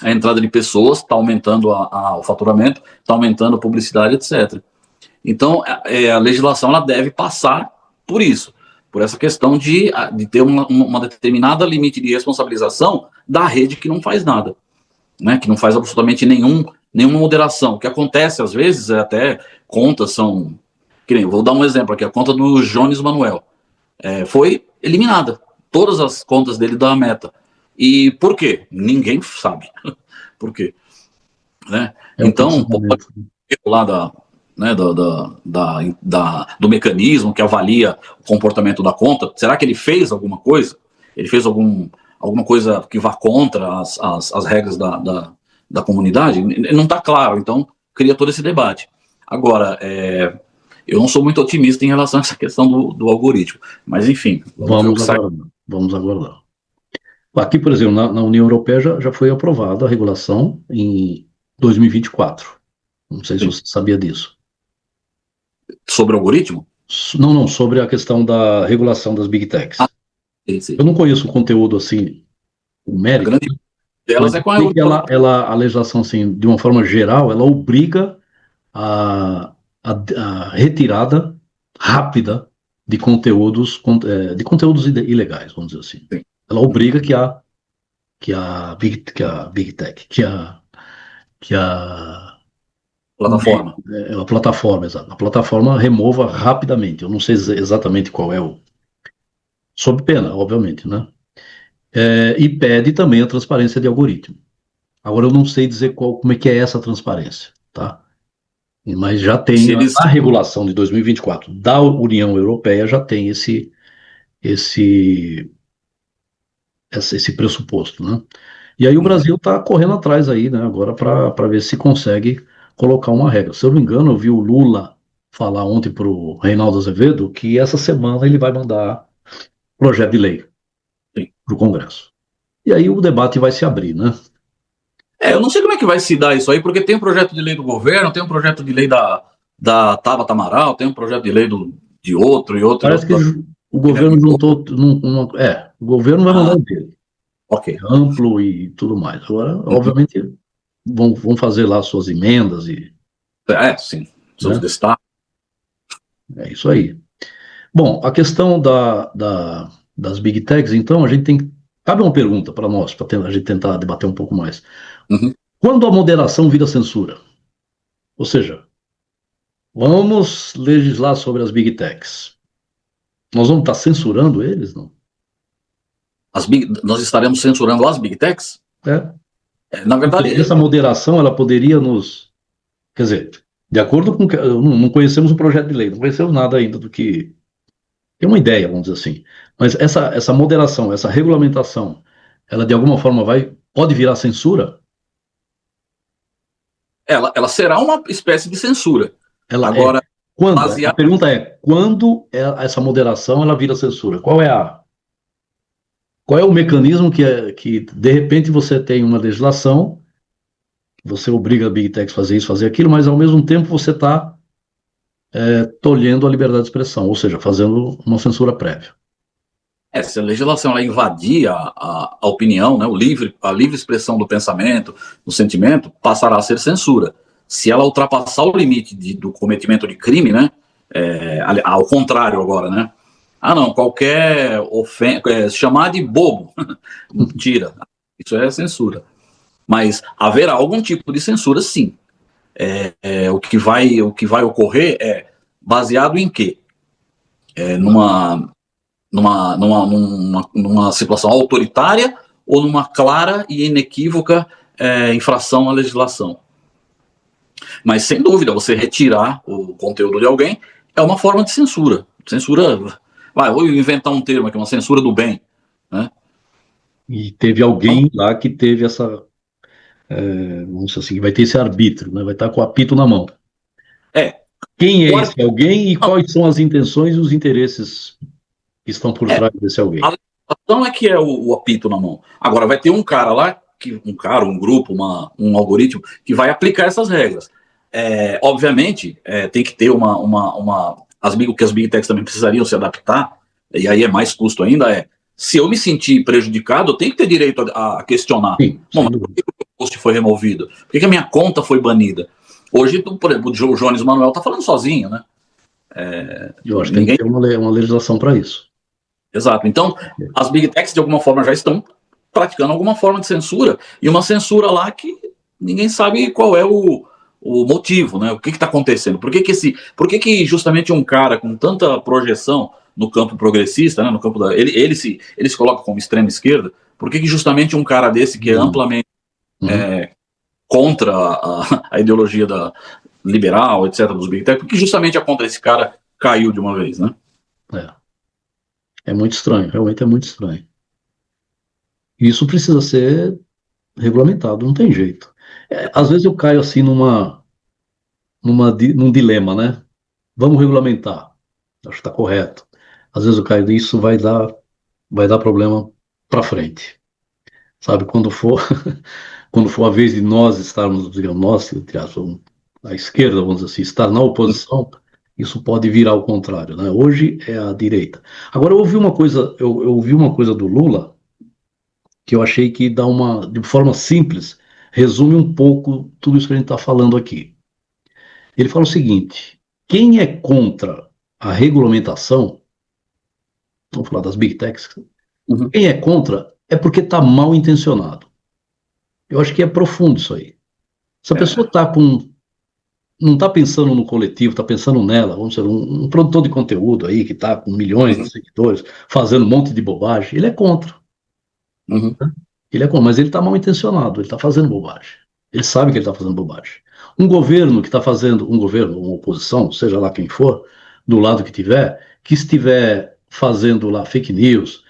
a entrada de pessoas, está aumentando o faturamento, está aumentando a publicidade, etc. Então, a legislação ela deve passar por isso, por essa questão de ter uma determinada limite de responsabilização da rede que não faz nada, né, que não faz absolutamente nenhuma moderação. O que acontece, às vezes, é até contas são... Vou dar um exemplo aqui, a conta do Jones Manuel foi eliminada. Todas as contas dele da Meta. E por quê? Ninguém sabe. Por quê? Né? Então, pode lá né, do mecanismo que avalia o comportamento da conta. Será que ele fez alguma coisa? Ele fez alguma coisa que vá contra as regras da comunidade? Não está claro, então cria todo esse debate. Agora, eu não sou muito otimista em relação a essa questão do algoritmo, mas enfim, vamos ver o que sai. Vamos aguardar. Aqui, por exemplo, na União Europeia já foi aprovada a regulação em 2024. Não sei se você sabia disso. Sobre o algoritmo? Não, sobre a questão da regulação das Big Techs. Sim. Eu não conheço o conteúdo assim, o A mérito, grande delas mas é com a sei que a legislação, assim, de uma forma geral, ela obriga a retirada rápida de conteúdos ilegais, vamos dizer assim. Sim. Ela obriga que a Big Tech, que a Plataforma. a plataforma, exato, a plataforma remova rapidamente. Eu não sei exatamente qual é sob pena, obviamente, né? E pede também a transparência de algoritmo. Agora eu não sei dizer como é que é essa transparência, tá? Mas já tem a regulação de 2024 da União Europeia já tem esse pressuposto, né? E aí o Brasil está correndo atrás aí, né? Agora para ver se consegue colocar uma regra. Se eu não me engano, eu vi o Lula falar ontem para o Reinaldo Azevedo que essa semana ele vai mandar projeto de lei para o Congresso. E aí o debate vai se abrir, né? Eu não sei como é que vai se dar isso aí, porque tem um projeto de lei do governo, tem um projeto de lei da Tabata Amaral, tem um projeto de lei de outro e outro. Parece que o governo juntou. O governo vai mandar o dele. Ok. Amplo e tudo mais. Agora, obviamente, vão fazer lá suas emendas e. Sim. Seus destaques. É isso aí. Bom, a questão das Big Techs, então, a gente tem. Cabe uma pergunta para nós, para a gente tentar debater um pouco mais. Quando a moderação vira censura? Ou seja, vamos legislar sobre as Big Techs. Nós vamos estar censurando eles, não? Nós estaremos censurando as Big Techs? Na verdade... Essa moderação, ela poderia nos... Quer dizer, De acordo com... Não conhecemos o projeto de lei, não conhecemos nada ainda do que... Tem uma ideia, vamos dizer assim. Mas essa moderação, essa regulamentação, ela de alguma forma pode virar censura? Ela será uma espécie de censura. Ela é. Agora, Quando? A baseado. pergunta é, quando essa moderação ela vira censura? Qual é o mecanismo que de repente você tem uma legislação, você obriga a Big Tech a fazer isso, fazer aquilo, mas ao mesmo tempo você está tolhendo a liberdade de expressão, ou seja, fazendo uma censura prévia. Se a legislação ela invadir a opinião, né, a livre expressão do pensamento, do sentimento, passará a ser censura. Se ela ultrapassar o limite do cometimento de crime, né, ao contrário agora, né? Ah, não, qualquer ofensa, chamar de bobo, mentira, isso é censura. Mas haverá algum tipo de censura, sim. O que vai ocorrer é baseado em quê? Numa situação autoritária ou numa clara e inequívoca infração à legislação. Mas, sem dúvida, você retirar o conteúdo de alguém é uma forma de censura. Censura, vou inventar um termo aqui, uma censura do bem. Né? E teve alguém lá que teve essa, vamos dizer assim, vai ter esse arbítrio, né? Vai estar com o apito na mão. Quem é esse alguém e quais são as intenções e os interesses que estão por trás desse alguém? A legislação é que é o apito na mão. Agora, vai ter um cara lá, um grupo, um algoritmo, que vai aplicar essas regras. Obviamente, tem que ter o que as Big Techs também precisariam se adaptar, e aí é mais custo ainda, se eu me sentir prejudicado, eu tenho que ter direito a questionar. Sim, Bom, mas por que o post foi removido? Por que a minha conta foi banida? Hoje, por exemplo, o Jones Manuel está falando sozinho, né? Eu acho que tem que ter uma legislação para isso. Exato. Então, as Big Techs, de alguma forma, já estão praticando alguma forma de censura, e uma censura lá que ninguém sabe qual é o motivo, né? O que está acontecendo? Por que justamente um cara com tanta projeção no campo progressista, né, no campo ele se coloca como extrema esquerda, por que justamente um cara desse que é amplamente contra a ideologia liberal, etc., dos Big Tech, porque justamente a conta desse cara caiu de uma vez, né? É muito estranho, realmente é muito estranho. Isso precisa ser regulamentado, não tem jeito. Às vezes eu caio assim num dilema, né? Vamos regulamentar. Acho que está correto. Às vezes eu caio nisso, vai dar problema para frente. Sabe, quando for a vez de nós estarmos, digamos, nós, a esquerda, vamos dizer assim, estar na oposição, isso pode virar ao contrário, né? Hoje é a direita. Agora, eu ouvi uma coisa do Lula que eu achei que de forma simples, resume um pouco tudo isso que a gente está falando aqui. Ele fala o seguinte: quem é contra a regulamentação, vamos falar das Big Techs, quem é contra é porque está mal intencionado. Eu acho que é profundo isso aí. Se a pessoa não está pensando no coletivo, está pensando nela, vamos dizer, um produtor de conteúdo aí que está com milhões de seguidores, fazendo um monte de bobagem, ele é contra. Ele é contra, mas ele está mal intencionado, ele está fazendo bobagem. Ele sabe que ele está fazendo bobagem. Um governo que está fazendo, uma oposição, seja lá quem for, do lado que estiver fazendo lá fake news,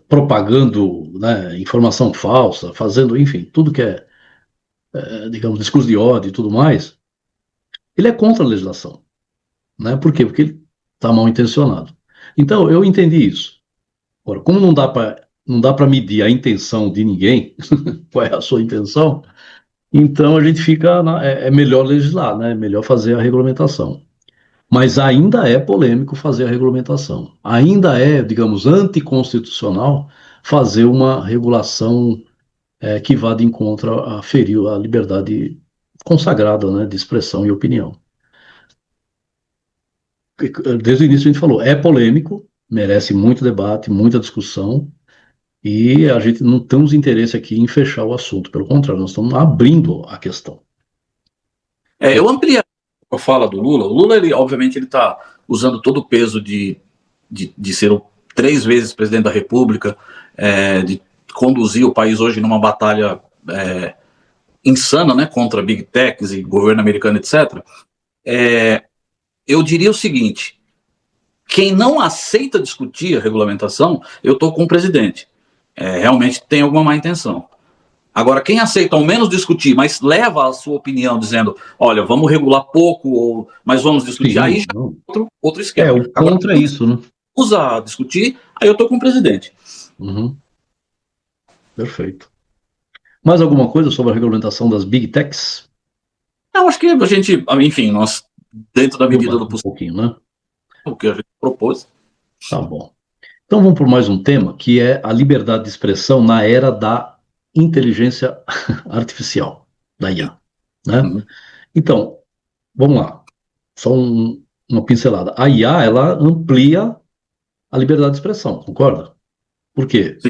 propagando, né, informação falsa, fazendo, enfim, tudo que digamos, discurso de ódio e tudo mais, ele é contra a legislação. Né? Por quê? Porque ele está mal intencionado. Então, eu entendi isso. Agora, como não dá para medir a intenção de ninguém, qual é a sua intenção, então a gente fica, é melhor legislar, né? É melhor fazer a regulamentação. Mas ainda é polêmico fazer a regulamentação. Ainda é, digamos, anticonstitucional fazer uma regulação que vá de encontro a ferir a liberdade consagrada, né, de expressão e opinião. Desde o início a gente falou, é polêmico, merece muito debate, muita discussão, e a gente não temos interesse aqui em fechar o assunto, pelo contrário, nós estamos abrindo a questão. Eu ampliei a fala do Lula. O Lula, obviamente, ele está usando todo o peso de ser 3 vezes presidente da República, de conduzir o país hoje numa batalha insana, né, contra Big Techs e governo americano, etc., eu diria o seguinte: quem não aceita discutir a regulamentação, eu estou com o presidente. Realmente tem alguma má intenção. Agora, quem aceita ao menos discutir, mas leva a sua opinião dizendo, olha, vamos regular pouco, mas vamos discutir, Sim, aí já é outro esquema. o contra Agora, isso, né? Usa discutir, aí eu estou com o presidente. Uhum. Perfeito. Mais alguma coisa sobre a regulamentação das Big Techs? Eu acho que a gente, enfim, nós, dentro da medida do possível, Um pouquinho, né? o que a gente propôs. Tá bom. Então vamos por mais um tema, que é a liberdade de expressão na era da inteligência artificial, da IA, né? Uhum. Então, vamos lá. Só uma pincelada. A IA, ela amplia a liberdade de expressão, concorda? Por quê? Sim.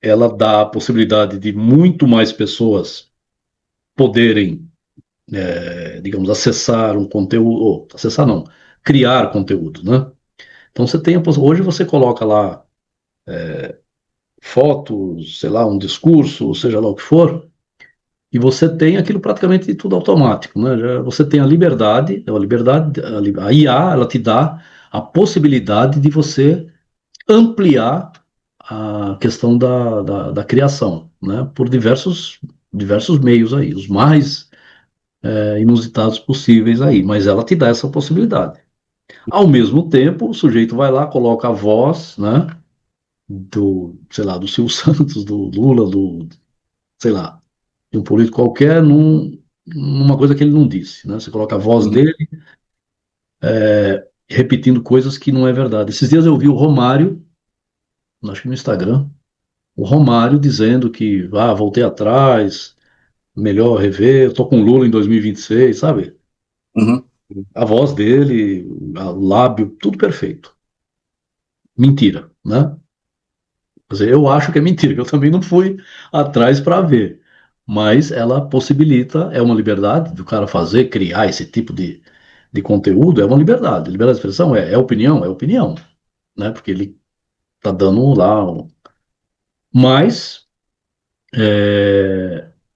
Ela dá a possibilidade de muito mais pessoas poderem, digamos, acessar um conteúdo, ou acessar não, criar conteúdo, né? Então você tem, hoje você coloca lá fotos, sei lá, um discurso, seja lá o que for, e você tem aquilo praticamente tudo automático, né? Você tem a liberdade, a IA, ela te dá a possibilidade de você ampliar a questão da criação, né? Por diversos meios aí, os mais inusitados possíveis aí, mas ela te dá essa possibilidade. Ao mesmo tempo, o sujeito vai lá, coloca a voz, né? Sei lá, do Silvio Santos, do Lula, sei lá, de um político qualquer, numa coisa que ele não disse, né? Você coloca a voz Uhum. dele repetindo coisas que não é verdade. Esses dias eu vi o Romário, acho que no Instagram, o Romário dizendo que, voltei atrás, melhor rever, eu tô com Lula em 2026, sabe? Uhum. A voz dele, o lábio, tudo perfeito. Mentira, né? Quer dizer, eu acho que é mentira, que eu também não fui atrás para ver. Mas ela possibilita, é uma liberdade do cara fazer, criar esse tipo de conteúdo, é uma liberdade. Liberdade de expressão é opinião, né? Porque ele tá dando lá. Mas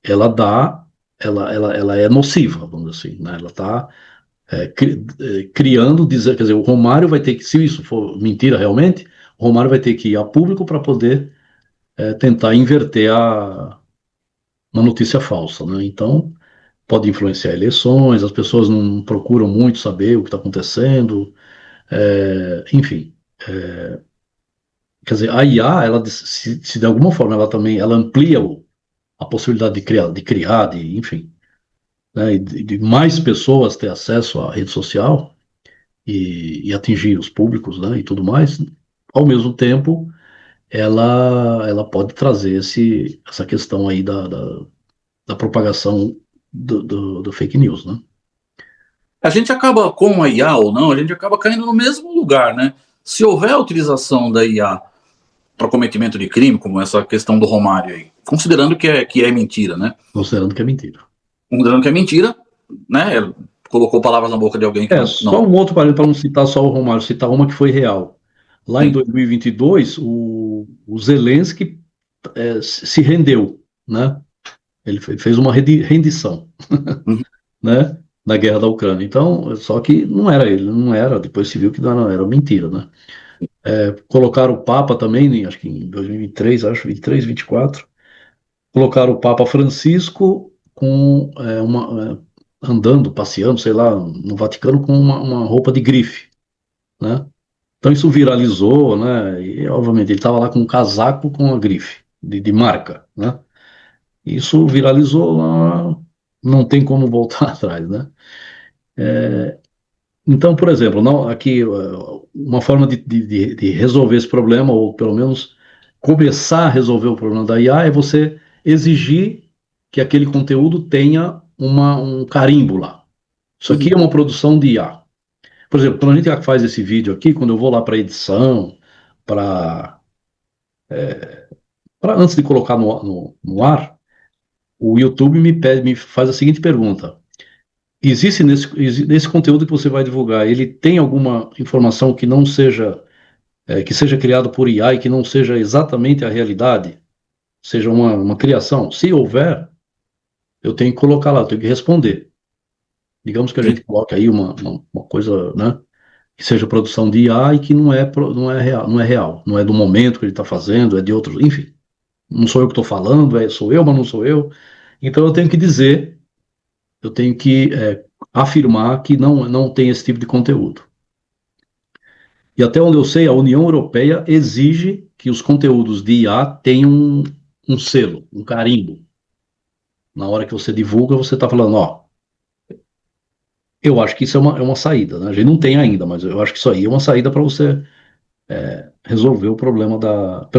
ela dá, ela é nociva, vamos dizer assim, né? Ela está criando, dizer, quer dizer, o Romário vai ter que, se isso for mentira realmente, o Romário vai ter que ir a público para poder tentar inverter uma notícia falsa, né? Então, pode influenciar eleições, as pessoas não procuram muito saber o que está acontecendo, enfim. Quer dizer, a IA, ela, se de alguma forma ela também ela amplia a possibilidade enfim, né, e de mais pessoas ter acesso à rede social e atingir os públicos, né, e tudo mais, ao mesmo tempo, ela pode trazer essa questão aí da propagação do fake news, né? A gente acaba, com a IA ou não, a gente acaba caindo no mesmo lugar, né? Se houver a utilização da IA para cometimento de crime, como essa questão do Romário aí, considerando que é mentira, né? Considerando que é mentira. Considerando que é mentira, né? Colocou palavras na boca de alguém que Só não. um outro parênteses para não citar só o Romário, citar uma que foi real. Lá em Sim. 2022, o Zelensky se rendeu, né? Ele fez uma rendição, Uhum. né? Na guerra da Ucrânia. Então, só que não era ele, não era. Depois se viu que não era mentira, né? Colocaram o Papa também, acho que em 2023, 23, 24. Colocaram o Papa Francisco com andando, passeando, sei lá, no Vaticano com uma roupa de grife, né? Então isso viralizou, né? E obviamente ele estava lá com um casaco com a grife de marca, né? Isso viralizou lá, não tem como voltar atrás, né? Então, por exemplo, aqui uma forma de resolver esse problema, ou pelo menos começar a resolver o problema da IA, é você exigir que aquele conteúdo tenha um carimbo lá. Isso aqui Uhum. é uma produção de IA. Por exemplo, quando a gente faz esse vídeo aqui, quando eu vou lá para edição, para antes de colocar no ar, o YouTube me faz a seguinte pergunta: existe nesse conteúdo que você vai divulgar, ele tem alguma informação que não seja que seja criado por IA e que não seja exatamente a realidade, seja uma criação? Se houver, eu tenho que colocar lá, eu tenho que responder. Digamos que a gente coloque aí uma coisa, né, que seja produção de IA e que não é real, não é do momento que ele está fazendo, é de outro, enfim. Não sou eu que estou falando, sou eu, mas não sou eu. Então eu tenho que dizer, eu tenho que afirmar que não tem esse tipo de conteúdo. E até onde eu sei, a União Europeia exige que os conteúdos de IA tenham um selo, um carimbo. Na hora que você divulga, você está falando, ó, eu acho que isso é uma saída, né? A gente não tem ainda, mas eu acho que isso aí é uma saída para você resolver o problema da. A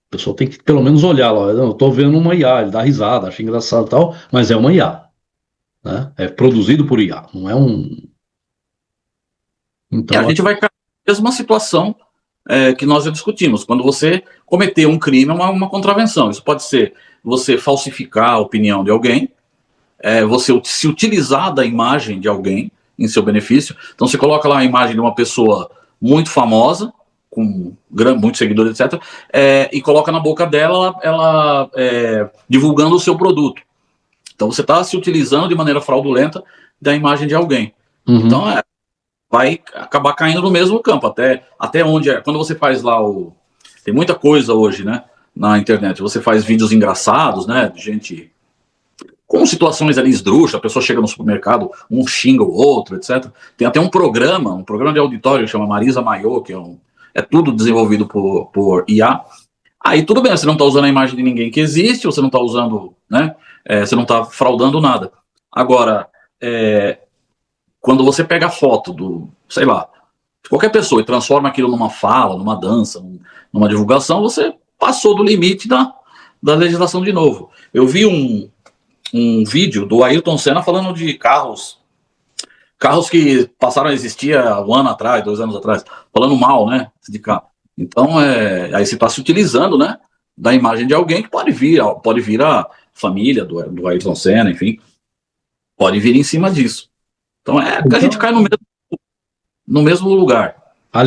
pessoa tem que pelo menos olhar lá, eu estou vendo uma IA, ele dá risada, acha engraçado e tal, mas é uma IA, né? É produzido por IA, não é um. E a Então, gente vai cair na mesma situação que nós já discutimos. Quando você cometer um crime, é uma contravenção. Isso pode ser você falsificar a opinião de alguém, você se utilizar da imagem de alguém em seu benefício. Então você coloca lá a imagem de uma pessoa muito famosa, com muitos seguidores, etc., e coloca na boca dela, ela divulgando o seu produto. Então você está se utilizando de maneira fraudulenta da imagem de alguém. Então vai acabar caindo no mesmo campo, até onde quando você faz lá tem muita coisa hoje, né, na internet, você faz vídeos engraçados, né, de gente com situações ali esdrúxulas, a pessoa chega no supermercado, um xinga o outro, etc. Tem até um programa de auditório que chama Marisa Maiô, que é tudo desenvolvido por IA. Aí tudo bem, você não está usando a imagem de ninguém que existe, você não está usando, né, você não está fraudando nada. Agora, quando você pega a foto sei lá, de qualquer pessoa e transforma aquilo numa fala, numa dança, numa divulgação, você passou do limite da legislação de novo. Eu vi um vídeo do Ayrton Senna falando de carros que passaram a existir há 1 ano atrás, 2 anos atrás, falando mal, né, de carro. Então, aí você está se utilizando, né, da imagem de alguém que pode vir a família do Ayrton Senna, enfim, pode vir em cima disso. Então, a gente cai no mesmo lugar. A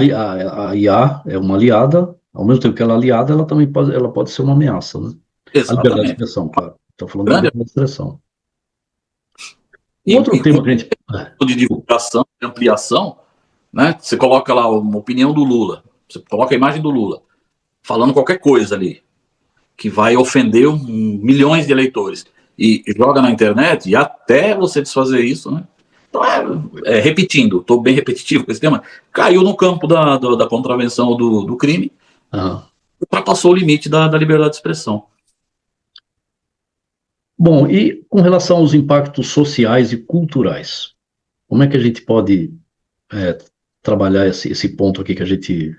IA é uma aliada, ao mesmo tempo que ela é aliada, ela pode ser uma ameaça, né? A liberdade de Exatamente. expressão, claro. Estou falando da Grande liberdade de expressão. Um outro e tema com que a gente. de divulgação, de ampliação, né? Você coloca lá uma opinião do Lula, você coloca a imagem do Lula, falando qualquer coisa ali, que vai ofender milhões de eleitores, e joga na internet, e até você desfazer isso, né? Então, repetindo, estou bem repetitivo com esse tema, caiu no campo da contravenção do crime, ultrapassou o limite da liberdade de expressão. Bom, e com relação aos impactos sociais e culturais, como é que a gente pode trabalhar esse ponto aqui que a gente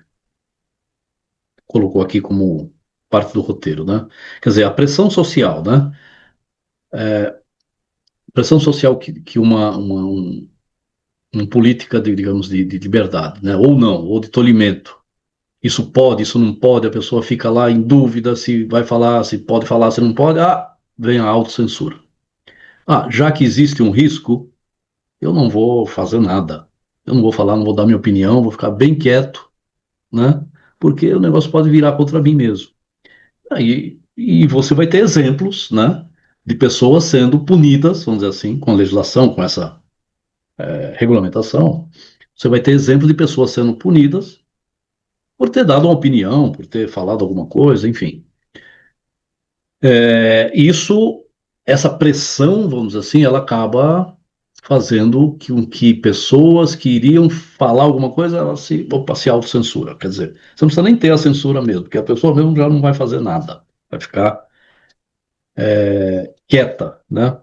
colocou aqui como parte do roteiro, né? Quer dizer, a pressão social, né? Pressão social que uma política, digamos, de liberdade, né? Ou não, ou de tolimento. Isso pode, isso não pode, a pessoa fica lá em dúvida se vai falar, se pode falar, se não pode, vem a autocensura. Já que existe um risco, eu não vou fazer nada. Eu não vou falar, não vou dar minha opinião, vou ficar bem quieto, né? Porque o negócio pode virar contra mim mesmo. E você vai ter exemplos, né? De pessoas sendo punidas, vamos dizer assim, com a legislação, com essa regulamentação. Você vai ter exemplos de pessoas sendo punidas por ter dado uma opinião, por ter falado alguma coisa, enfim. Essa pressão, vamos dizer assim, ela acaba fazendo que pessoas que iriam falar alguma coisa, elas se autocensura. Quer dizer, você não precisa nem ter a censura mesmo, porque a pessoa mesmo já não vai fazer nada, vai ficar quieta, né?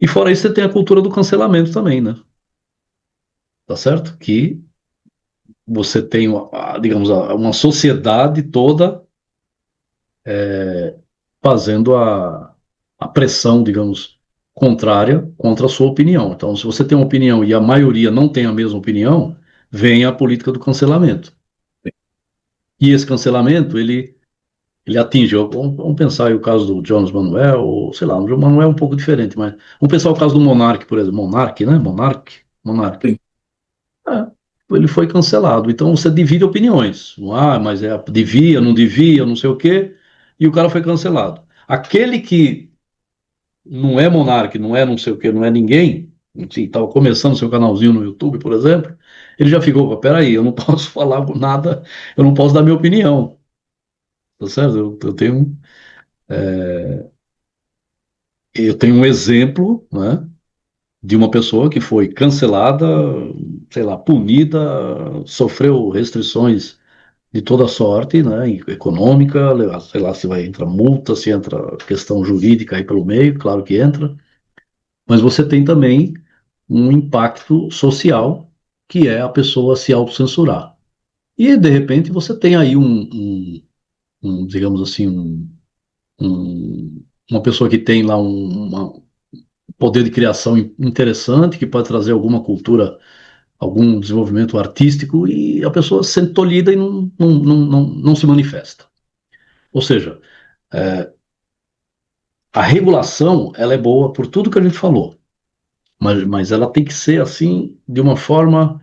E fora isso, você tem a cultura do cancelamento também, né? Tá certo? Que você tem, digamos, uma sociedade toda fazendo a pressão, digamos, contrária contra a sua opinião. Então, se você tem uma opinião e a maioria não tem a mesma opinião, vem a política do cancelamento. E esse cancelamento, ele atinge, vamos pensar aí o caso do Jones Manuel, ou sei lá, o Jones Manuel é um pouco diferente, mas vamos pensar o caso do Monark, por exemplo, Monark, né? Monark. Sim. Ele foi cancelado. Então você divide opiniões. Mas devia, não sei o quê, e o cara foi cancelado. Aquele que não é monarca, não é não sei o que, não é ninguém, estava começando seu canalzinho no YouTube, por exemplo, ele já ficou, peraí, eu não posso falar nada, eu não posso dar minha opinião, tá certo? Eu tenho um exemplo, né, de uma pessoa que foi cancelada, sei lá, punida, sofreu restrições de toda sorte, né, econômica, sei lá se vai entrar multa, se entra questão jurídica aí pelo meio, claro que entra, mas você tem também um impacto social, que é a pessoa se autocensurar. E, de repente, você tem aí digamos assim, uma pessoa que tem lá um poder de criação interessante, que pode trazer alguma cultura, algum desenvolvimento artístico, e a pessoa se sente tolhida e não se manifesta. Ou seja, a regulação, ela é boa por tudo que a gente falou, mas ela tem que ser assim, de uma forma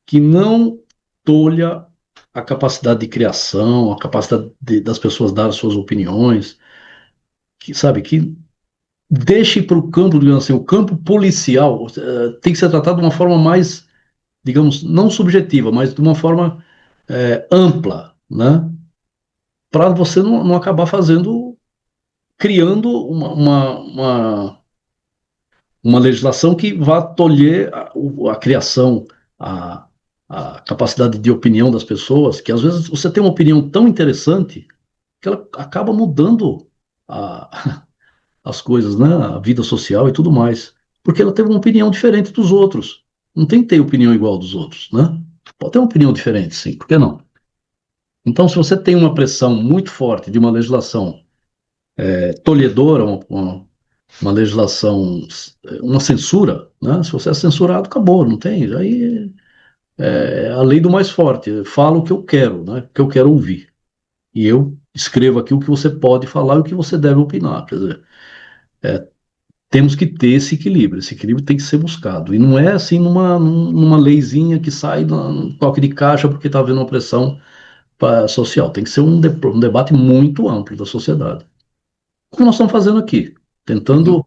que não tolha a capacidade de criação, a capacidade das pessoas dar suas opiniões, que sabe, que deixe para o campo, digamos assim, o campo policial tem que ser tratado de uma forma mais, digamos, não subjetiva, mas de uma forma ampla, né? Para você não acabar criando uma legislação que vá tolher a criação, a, a capacidade de opinião das pessoas, que às vezes você tem uma opinião tão interessante que ela acaba mudando a, as coisas, né? A vida social e tudo mais, porque ela teve uma opinião diferente dos outros. Não tem que ter opinião igual dos outros, né? Pode ter uma opinião diferente, sim, por que não? Então, se você tem uma pressão muito forte de uma legislação tolhedora, uma legislação, uma censura, né? Se você é censurado, acabou, não tem. Aí é a lei do mais forte. Eu falo o que eu quero, né? O que eu quero ouvir. E eu escrevo aqui o que você pode falar e o que você deve opinar. Quer dizer, temos que ter esse equilíbrio. Esse equilíbrio tem que ser buscado. E não é assim numa leizinha que sai no toque de caixa porque está havendo uma pressão social. Tem que ser um debate muito amplo da sociedade. Como nós estamos fazendo aqui, Uhum. tentando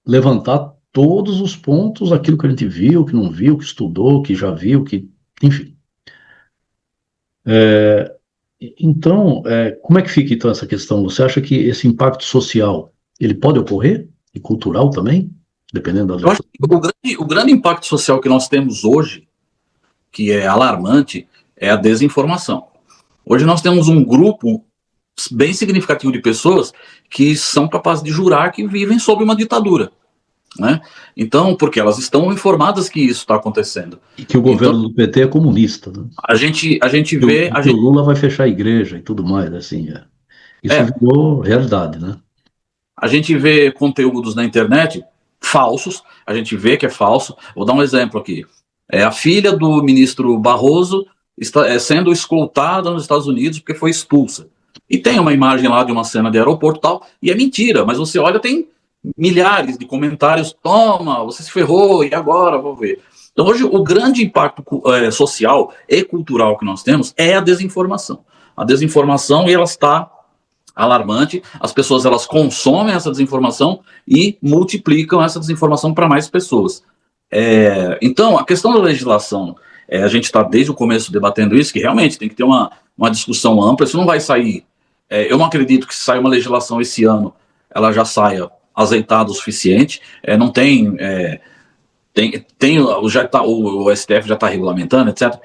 levantar todos os pontos, aquilo que a gente viu, que não viu, que estudou, que já viu, que, enfim. Então, como é que fica então essa questão? Você acha que esse impacto social ele pode ocorrer e cultural também, dependendo da Eu acho legislação? que o grande impacto social que nós temos hoje, que é alarmante, é a desinformação. Hoje nós temos um grupo bem significativo de pessoas que são capazes de jurar que vivem sob uma ditadura, né? Então, porque elas estão informadas que isso está acontecendo. E que o Então, governo do PT é comunista, né? a gente Que o, vê, a que o gente, Lula vai fechar a igreja e tudo mais, assim. Isso é, virou realidade, né? a gente vê conteúdos na internet falsos, a gente vê que é falso. Vou dar um exemplo aqui. A filha do ministro Barroso está sendo escoltada nos Estados Unidos porque foi expulsa. E tem uma imagem lá de uma cena de aeroporto e tal, e é mentira, mas você olha, tem milhares de comentários, toma, você se ferrou, e agora, vou ver. Então hoje o grande impacto social e cultural que nós temos é a desinformação. A desinformação, e ela está alarmante, as pessoas elas consomem essa desinformação e multiplicam essa desinformação para mais pessoas. Então, a questão da legislação, a gente está desde o começo debatendo isso, que realmente tem que ter uma discussão ampla, isso não vai sair. Eu não acredito que se sair uma legislação esse ano, ela já saia azeitada o suficiente, não tem, já tá, o STF já está regulamentando, etc.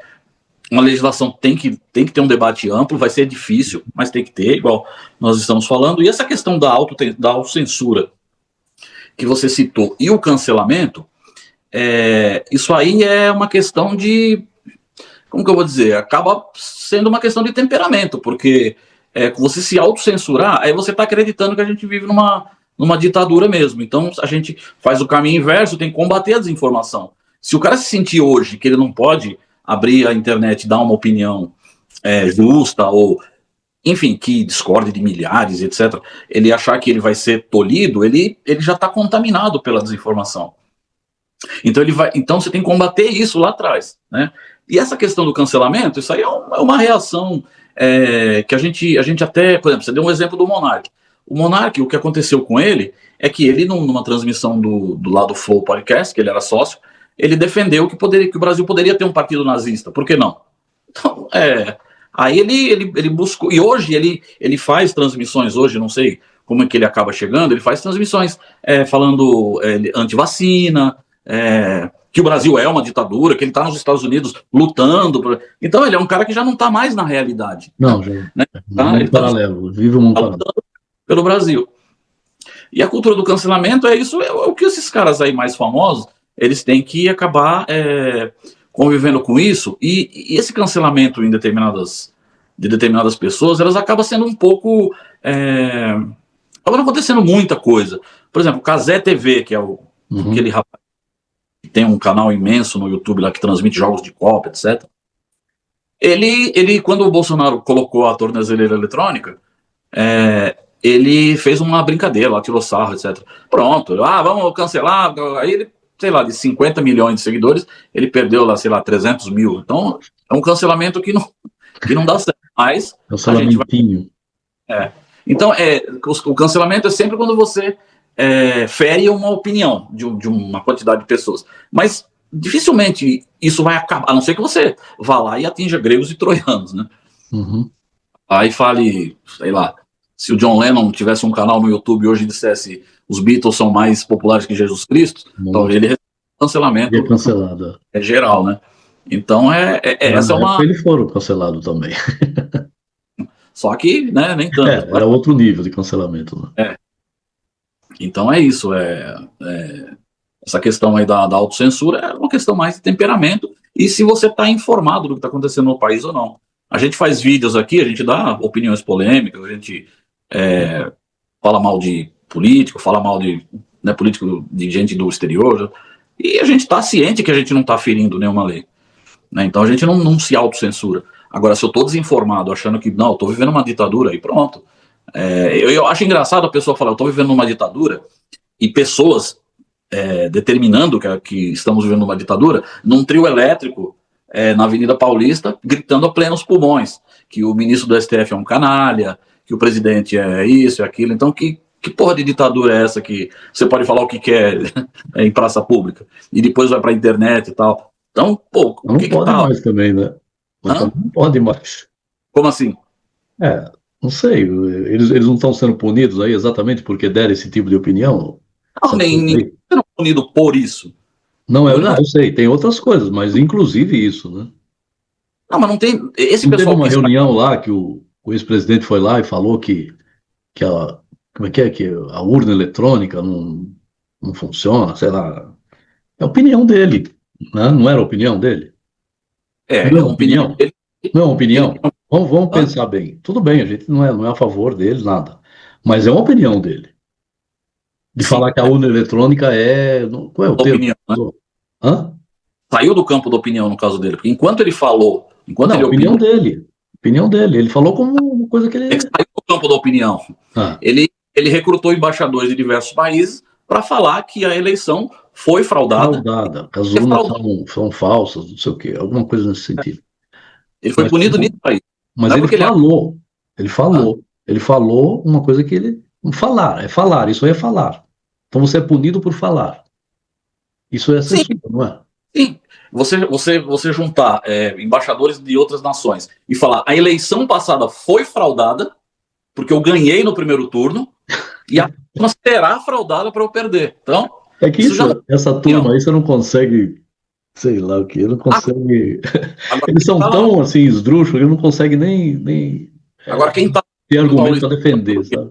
Uma legislação tem que ter um debate amplo, vai ser difícil, mas tem que ter, igual nós estamos falando. E essa questão da autocensura que você citou e o cancelamento, isso aí é uma questão de, como que eu vou dizer, acaba sendo uma questão de temperamento, porque você se autocensurar, aí você está acreditando que a gente vive numa ditadura mesmo. Então a gente faz o caminho inverso, tem que combater a desinformação. Se o cara se sentir hoje que ele não pode abrir a internet e dar uma opinião justa, ou enfim, que discorde de milhares, etc., ele achar que ele vai ser tolhido, ele já está contaminado pela desinformação. Então você tem que combater isso lá atrás, né? E essa questão do cancelamento, isso aí é uma reação que a gente até, por exemplo, você deu um exemplo do Monark. O Monark, o que aconteceu com ele é que ele, numa transmissão do lado Flow Podcast, que ele era sócio, ele defendeu que o Brasil poderia ter um partido nazista. Por que não? Então, aí ele buscou, e hoje ele faz transmissões, hoje não sei como é que ele acaba chegando, ele faz transmissões falando anti-vacina, que o Brasil é uma ditadura, que ele está nos Estados Unidos lutando. Então ele é um cara que já não está mais na realidade. Não, já. Né? Ele paralelo, vive um mundo paralelo. Pelo Brasil. E a cultura do cancelamento é isso, é o que esses caras aí mais famosos, eles têm que acabar convivendo com isso, e esse cancelamento de determinadas pessoas, elas acabam sendo um pouco... acaba acontecendo muita coisa. Por exemplo, o Cazé TV, que é aquele rapaz que tem um canal imenso no YouTube lá que transmite jogos de Copa, etc. Ele quando o Bolsonaro colocou a tornozeleira eletrônica, ele fez uma brincadeira lá, tirou sarro, etc. Pronto, vamos cancelar. Aí ele, sei lá, de 50 milhões de seguidores, ele perdeu lá, sei lá, 300 mil. Então, é um cancelamento que não dá certo. Mas cancelamentinho. Então, o cancelamento é sempre quando você fere uma opinião de uma quantidade de pessoas. Mas dificilmente isso vai acabar, a não ser que você vá lá e atinja gregos e troianos, né? Aí fale, sei lá, se o John Lennon tivesse um canal no YouTube hoje e dissesse os Beatles são mais populares que Jesus Cristo, talvez ele receba cancelamento. Ele é cancelado. É geral, né? Então, essa é uma... Eles foram cancelados também. Só que, né, nem tanto. Era outro nível de cancelamento. Né? Então é isso. Essa questão aí da autocensura é uma questão mais de temperamento e se você está informado do que está acontecendo no país ou não. A gente faz vídeos aqui, a gente dá opiniões polêmicas, a gente fala mal de político, fala mal de político de gente do exterior, e a gente está ciente que a gente não está ferindo nenhuma lei. Né? Então a gente não se autocensura. Agora, se eu estou desinformado, achando que, não, eu estou vivendo uma ditadura, aí pronto. Eu acho engraçado a pessoa falar, eu estou vivendo uma ditadura, e pessoas determinando que estamos vivendo uma ditadura, num trio elétrico na Avenida Paulista, gritando a plenos pulmões, que o ministro do STF é um canalha, que o presidente é isso, é aquilo. Então, que porra de ditadura é essa que você pode falar o que quer em praça pública, e depois vai para a internet e tal? Então, pô, não pode mais também, né? Não pode mais. Como assim? Não sei. Eles não estão sendo punidos aí exatamente porque deram esse tipo de opinião? Não, nem sendo punido por isso. Não, eu sei, tem outras coisas, mas inclusive isso, né? Não, mas não tem... Esse não pessoal teve uma reunião lá que o ex-presidente foi lá e falou que como é que a urna eletrônica não funciona, sei lá. É a opinião dele, né? Não era a opinião dele? Não é uma opinião? Não é uma opinião? Vamos pensar bem. Tudo bem, a gente não é a favor dele, nada. Mas é uma opinião dele. De falar que a urna eletrônica qual é o termo? Opinião, né? Saiu do campo da opinião no caso dele, porque enquanto ele falou... opinião dele. Opinião dele. Ele falou como uma coisa que ele... saiu do campo da opinião. Ele recrutou embaixadores de diversos países para falar que a eleição foi fraudada. Que as urnas são falsas, não sei o quê, alguma coisa nesse sentido. Ele foi punido nisso aí. Mas ele falou uma coisa que ele... falar, isso aí é falar. Então você é punido por falar. Isso é censura, não é? Sim. Você juntar embaixadores de outras nações e falar a eleição passada foi fraudada, porque eu ganhei no primeiro turno, e a próxima será fraudada para eu perder. Então... essa turma aí você não consegue, sei lá o que, não consegue. Eles são tão assim esdrúxulos, eles não conseguem nem agora quem tá ter argumento para defender, sabe?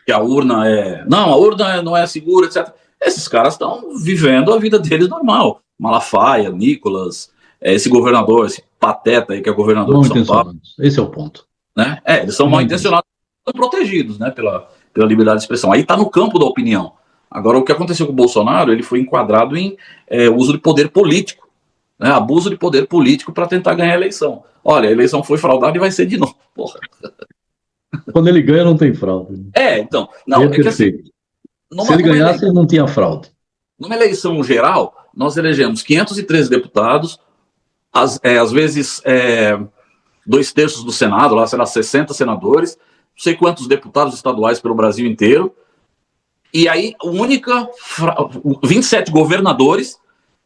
Que a urna a urna não é segura, etc. Esses caras estão vivendo a vida deles normal. Malafaia, Nicolas, esse governador, esse pateta aí que é governador de São Paulo. Esse é o ponto. Né? Eles são mal intencionados, estão protegidos, né, pela liberdade de expressão. Aí está no campo da opinião. Agora, o que aconteceu com o Bolsonaro, ele foi enquadrado em uso de poder político, né, abuso de poder político para tentar ganhar a eleição. Olha, a eleição foi fraudada e vai ser de novo. Porra. Quando ele ganha, não tem fraude. Então. Não, que assim, se ele ganhasse, não tinha fraude. Numa eleição geral, nós elegemos 513 deputados, às vezes 2/3 do Senado, lá será 60 senadores, não sei quantos deputados estaduais pelo Brasil inteiro, E aí, 27 governadores,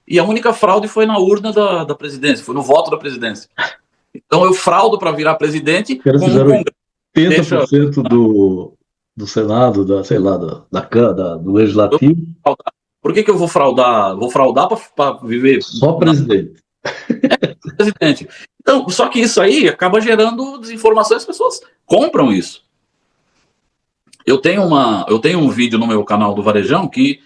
e a única fraude foi na urna da presidência, foi no voto da presidência. Então eu fraudo para virar presidente Os caras com um fizeram Congresso. 80% do Senado, sei lá, do Legislativo. Por que eu vou fraudar? Vou fraudar para viver só presidente. Presidente. Então, só que isso aí acaba gerando desinformação, as pessoas compram isso. Eu tenho um vídeo no meu canal do Varejão que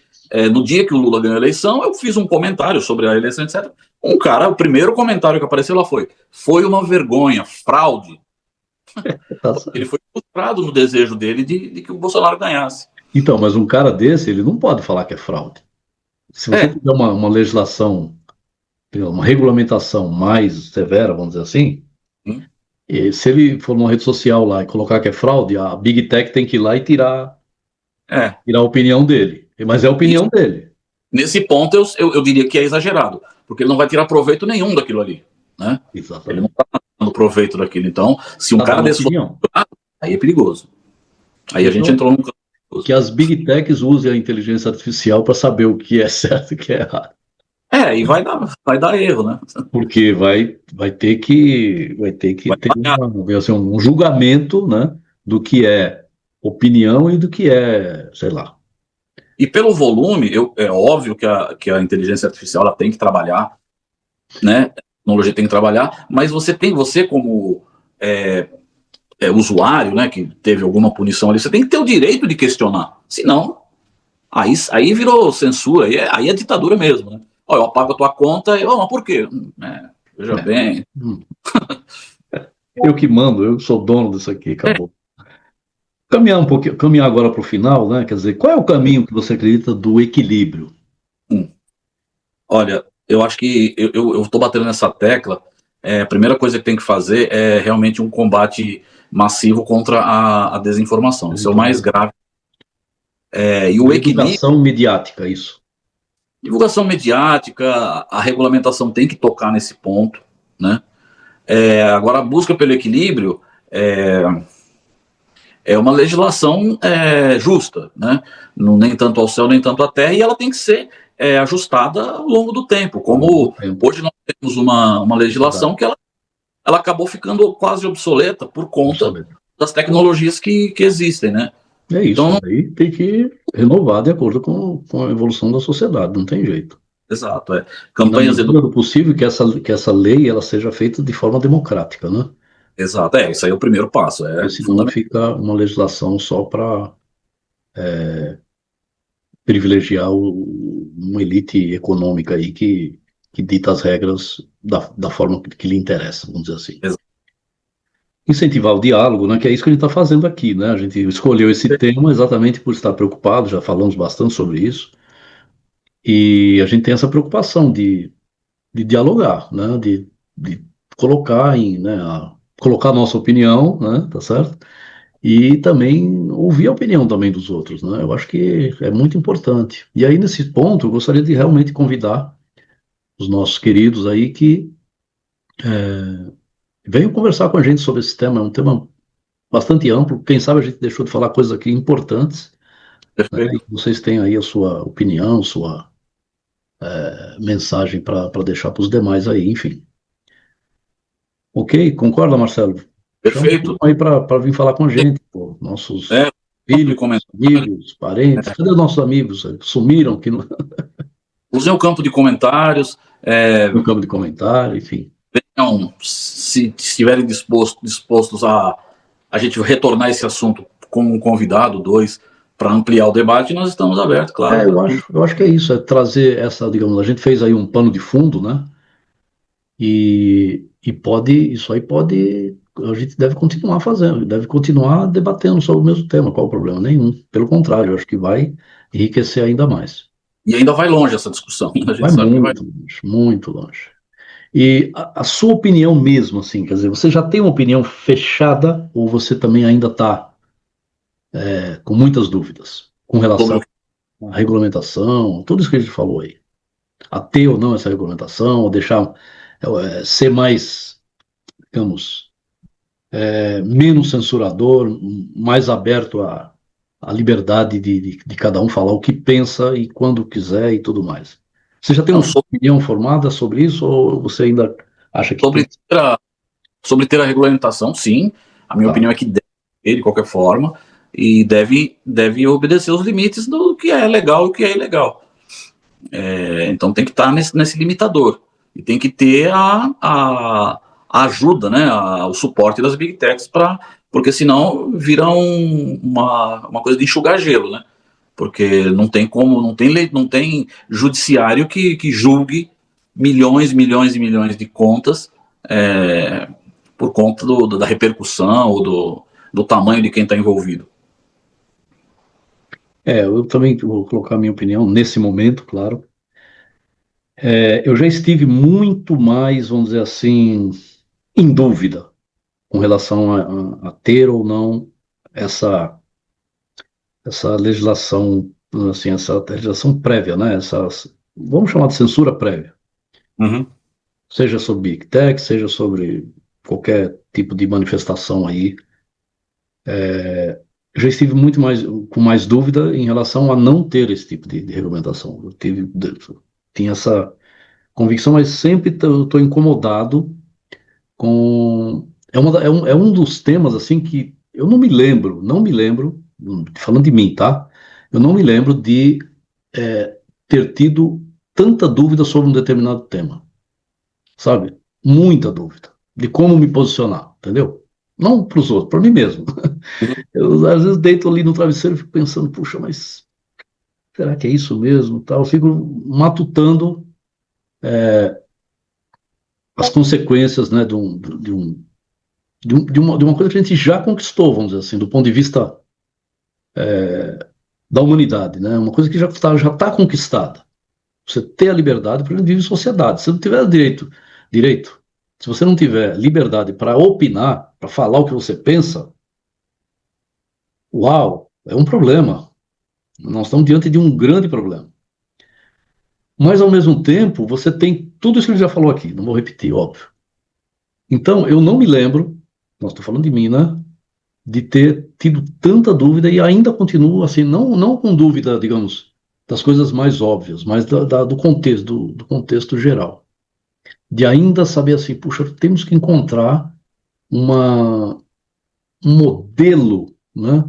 no dia que o Lula ganhou a eleição, eu fiz um comentário sobre a eleição, etc. O primeiro comentário que apareceu lá foi uma vergonha, fraude. Ele foi frustrado no desejo dele de que o Bolsonaro ganhasse. Então, mas um cara desse, ele não pode falar que é fraude. Se você tiver uma legislação, uma regulamentação mais severa, vamos dizer assim, e se ele for numa rede social lá e colocar que é fraude, a Big Tech tem que ir lá e tirar a opinião dele. Mas é a opinião dele. Nesse ponto, eu diria que é exagerado, porque ele não vai tirar proveito nenhum daquilo ali. Né? Exatamente. Ele não está dando proveito daquilo. Então, se um cara desse for... aí é perigoso. Aí a gente entrou num campo perigoso. Que as Big Techs usem a inteligência artificial para saber o que é certo e o que é errado. E vai dar erro, né? Porque vai ter que ter um julgamento, né, do que é opinião e do que é, sei lá. E pelo volume, é óbvio que a inteligência artificial ela tem que trabalhar, né? A tecnologia tem que trabalhar, mas você como usuário, né, que teve alguma punição ali, você tem que ter o direito de questionar. Senão, aí virou censura, aí é ditadura mesmo, né? Eu apago a tua conta, mas por quê? Veja bem. Eu que mando, eu sou dono disso aqui, acabou. Caminhar agora para o final, né? Quer dizer, qual é o caminho que você acredita do equilíbrio? Olha, eu acho que eu estou batendo nessa tecla. A primeira coisa que tem que fazer é realmente um combate massivo contra a desinformação. Isso é o mais grave. E o equilíbrio. Divulgação mediática, isso. Divulgação mediática, a regulamentação tem que tocar nesse ponto, né? Agora, a busca pelo equilíbrio é uma legislação justa, né? Nem tanto ao céu, nem tanto à terra, e ela tem que ser ajustada ao longo do tempo. Como hoje nós temos uma legislação que ela acabou ficando quase obsoleta por conta das tecnologias que existem, né? É isso, então, aí tem que renovar de acordo com a evolução da sociedade, não tem jeito. Exato, campanhas do possível que essa lei ela seja feita de forma democrática, né? Exato, isso aí é o primeiro passo. Senão fica uma legislação só para privilegiar uma elite econômica aí que dita as regras da forma que lhe interessa, vamos dizer assim. Exato. Incentivar o diálogo, né, que é isso que a gente está fazendo aqui, né? A gente escolheu esse tema exatamente por estar preocupado, já falamos bastante sobre isso, e a gente tem essa preocupação de dialogar, né, de colocar colocar a nossa opinião, né, tá certo? E também ouvir a opinião também dos outros, né? Eu acho que é muito importante. E aí, nesse ponto, eu gostaria de realmente convidar os nossos queridos aí que venham conversar com a gente sobre esse tema. É um tema bastante amplo. Quem sabe a gente deixou de falar coisas aqui importantes. Né? E vocês têm aí a sua opinião, sua mensagem para deixar para os demais aí, enfim. Ok? Concorda, Marcelo? Perfeito. Aí para vir falar com a gente, pô, nossos filhos, amigos, parentes. Cadê os nossos amigos? Sumiram? Que não... Usem o campo de comentários. No campo de comentário, enfim. Venham, se estiverem dispostos a gente retornar esse assunto com um convidado, 2, para ampliar o debate, nós estamos abertos, claro. Eu acho que é isso, é trazer essa, digamos, a gente fez aí um pano de fundo, né? E isso aí pode, a gente deve continuar fazendo, deve continuar debatendo sobre o mesmo tema, qual o problema? Nenhum. Pelo contrário, eu acho que vai enriquecer ainda mais. E ainda vai longe essa discussão. A gente sabe muito longe, muito longe. E a sua opinião mesmo, assim, quer dizer, você já tem uma opinião fechada ou você também ainda está com muitas dúvidas com relação à regulamentação, tudo isso que a gente falou aí? A ter ou não essa regulamentação, ou deixar ser mais, digamos, menos censurador, mais aberto a a liberdade de cada um falar o que pensa e quando quiser e tudo mais. Você já tem uma opinião formada sobre isso ou você ainda acha que sobre ter a regulamentação, sim. A minha opinião é que deve ter, de qualquer forma, e deve obedecer os limites do que é legal e o que é ilegal. Então tem que estar nesse limitador. E tem que ter a ajuda, né, o suporte das Big Techs, porque senão vira uma coisa de enxugar gelo, né? Porque não tem como, não tem lei, não tem judiciário que julgue milhões e milhões de contas por conta da repercussão ou do tamanho de quem está envolvido. Eu também vou colocar a minha opinião nesse momento, claro. Eu já estive muito mais, vamos dizer assim, em dúvida com relação a ter ou não essa legislação, assim, essa legislação prévia, né? Vamos chamar de censura prévia. Uhum. Seja sobre Big Tech, seja sobre qualquer tipo de manifestação aí. Já estive muito mais com mais dúvida em relação a não ter esse tipo de regulamentação. Tinha essa convicção, mas sempre estou incomodado com. É um dos temas assim que eu não me lembro, falando de mim, tá? Eu não me lembro de ter tido tanta dúvida sobre um determinado tema, sabe? Muita dúvida de como me posicionar, entendeu? Não para os outros, para mim mesmo. Eu às vezes deito ali no travesseiro e fico pensando, puxa, mas será que é isso mesmo? Tal. Eu fico matutando as consequências, né, de uma coisa que a gente já conquistou, vamos dizer assim, do ponto de vista da humanidade, né? Uma coisa que já tá conquistada. Você ter a liberdade, porque a gente vive em sociedade. Se não tiver direito, se você não tiver liberdade para opinar, para falar o que você pensa, uau, é um problema. Nós estamos diante de um grande problema. Mas, ao mesmo tempo, você tem tudo isso que ele já falou aqui, não vou repetir, óbvio. Então, eu não me lembro, nós estou falando de mim, né? De ter tido tanta dúvida e ainda continuo assim, não com dúvida, digamos, das coisas mais óbvias, mas do contexto, do contexto geral. De ainda saber assim, puxa, temos que encontrar um modelo, né,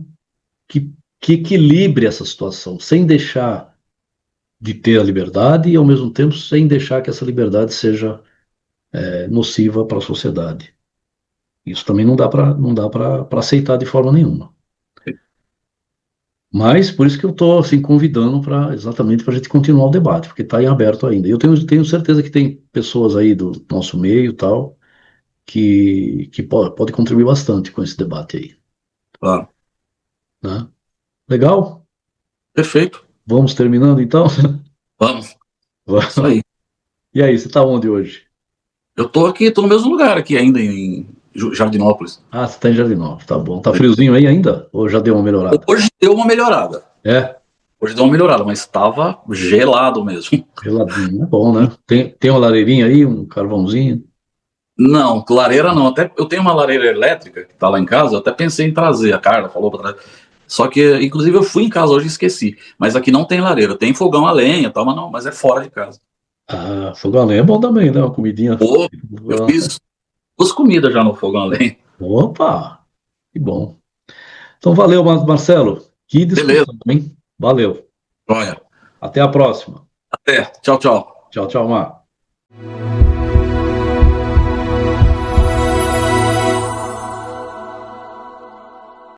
que equilibre essa situação, sem deixar de ter a liberdade e, ao mesmo tempo, sem deixar que essa liberdade seja nociva para a sociedade. Isso também não dá para aceitar de forma nenhuma. Mas por isso que eu estou assim, convidando exatamente para a gente continuar o debate, porque está em aberto ainda. Eu tenho certeza que tem pessoas aí do nosso meio tal que pode contribuir bastante com esse debate aí. Claro. Né? Legal? Perfeito. Vamos terminando então? Vamos. Vamos. Isso aí. E aí, você está onde hoje? Eu tô no mesmo lugar aqui ainda, em Jardinópolis. Ah, você está em Jardinópolis, tá bom. Tá friozinho aí ainda? Ou já deu uma melhorada? Hoje deu uma melhorada. É? Hoje deu uma melhorada, mas estava gelado mesmo. Geladinho, é bom, né? Tem uma lareirinha aí, um carvãozinho? Não, lareira não. Até eu tenho uma lareira elétrica que tá lá em casa, eu até pensei em trazer, a Carla falou para trazer. Só que, inclusive, eu fui em casa hoje e esqueci. Mas aqui não tem lareira, tem fogão a lenha, tal, mas é fora de casa. Ah, fogão a lenha é bom também, né? Uma comidinha. Pô, eu fiz 2 comidas já no fogão a lenha. Opa, que bom. Então, valeu, Marcelo. Que Beleza. discussão, hein? Valeu. Olha. Até a próxima. Até. Tchau, tchau. Tchau, tchau, Mar.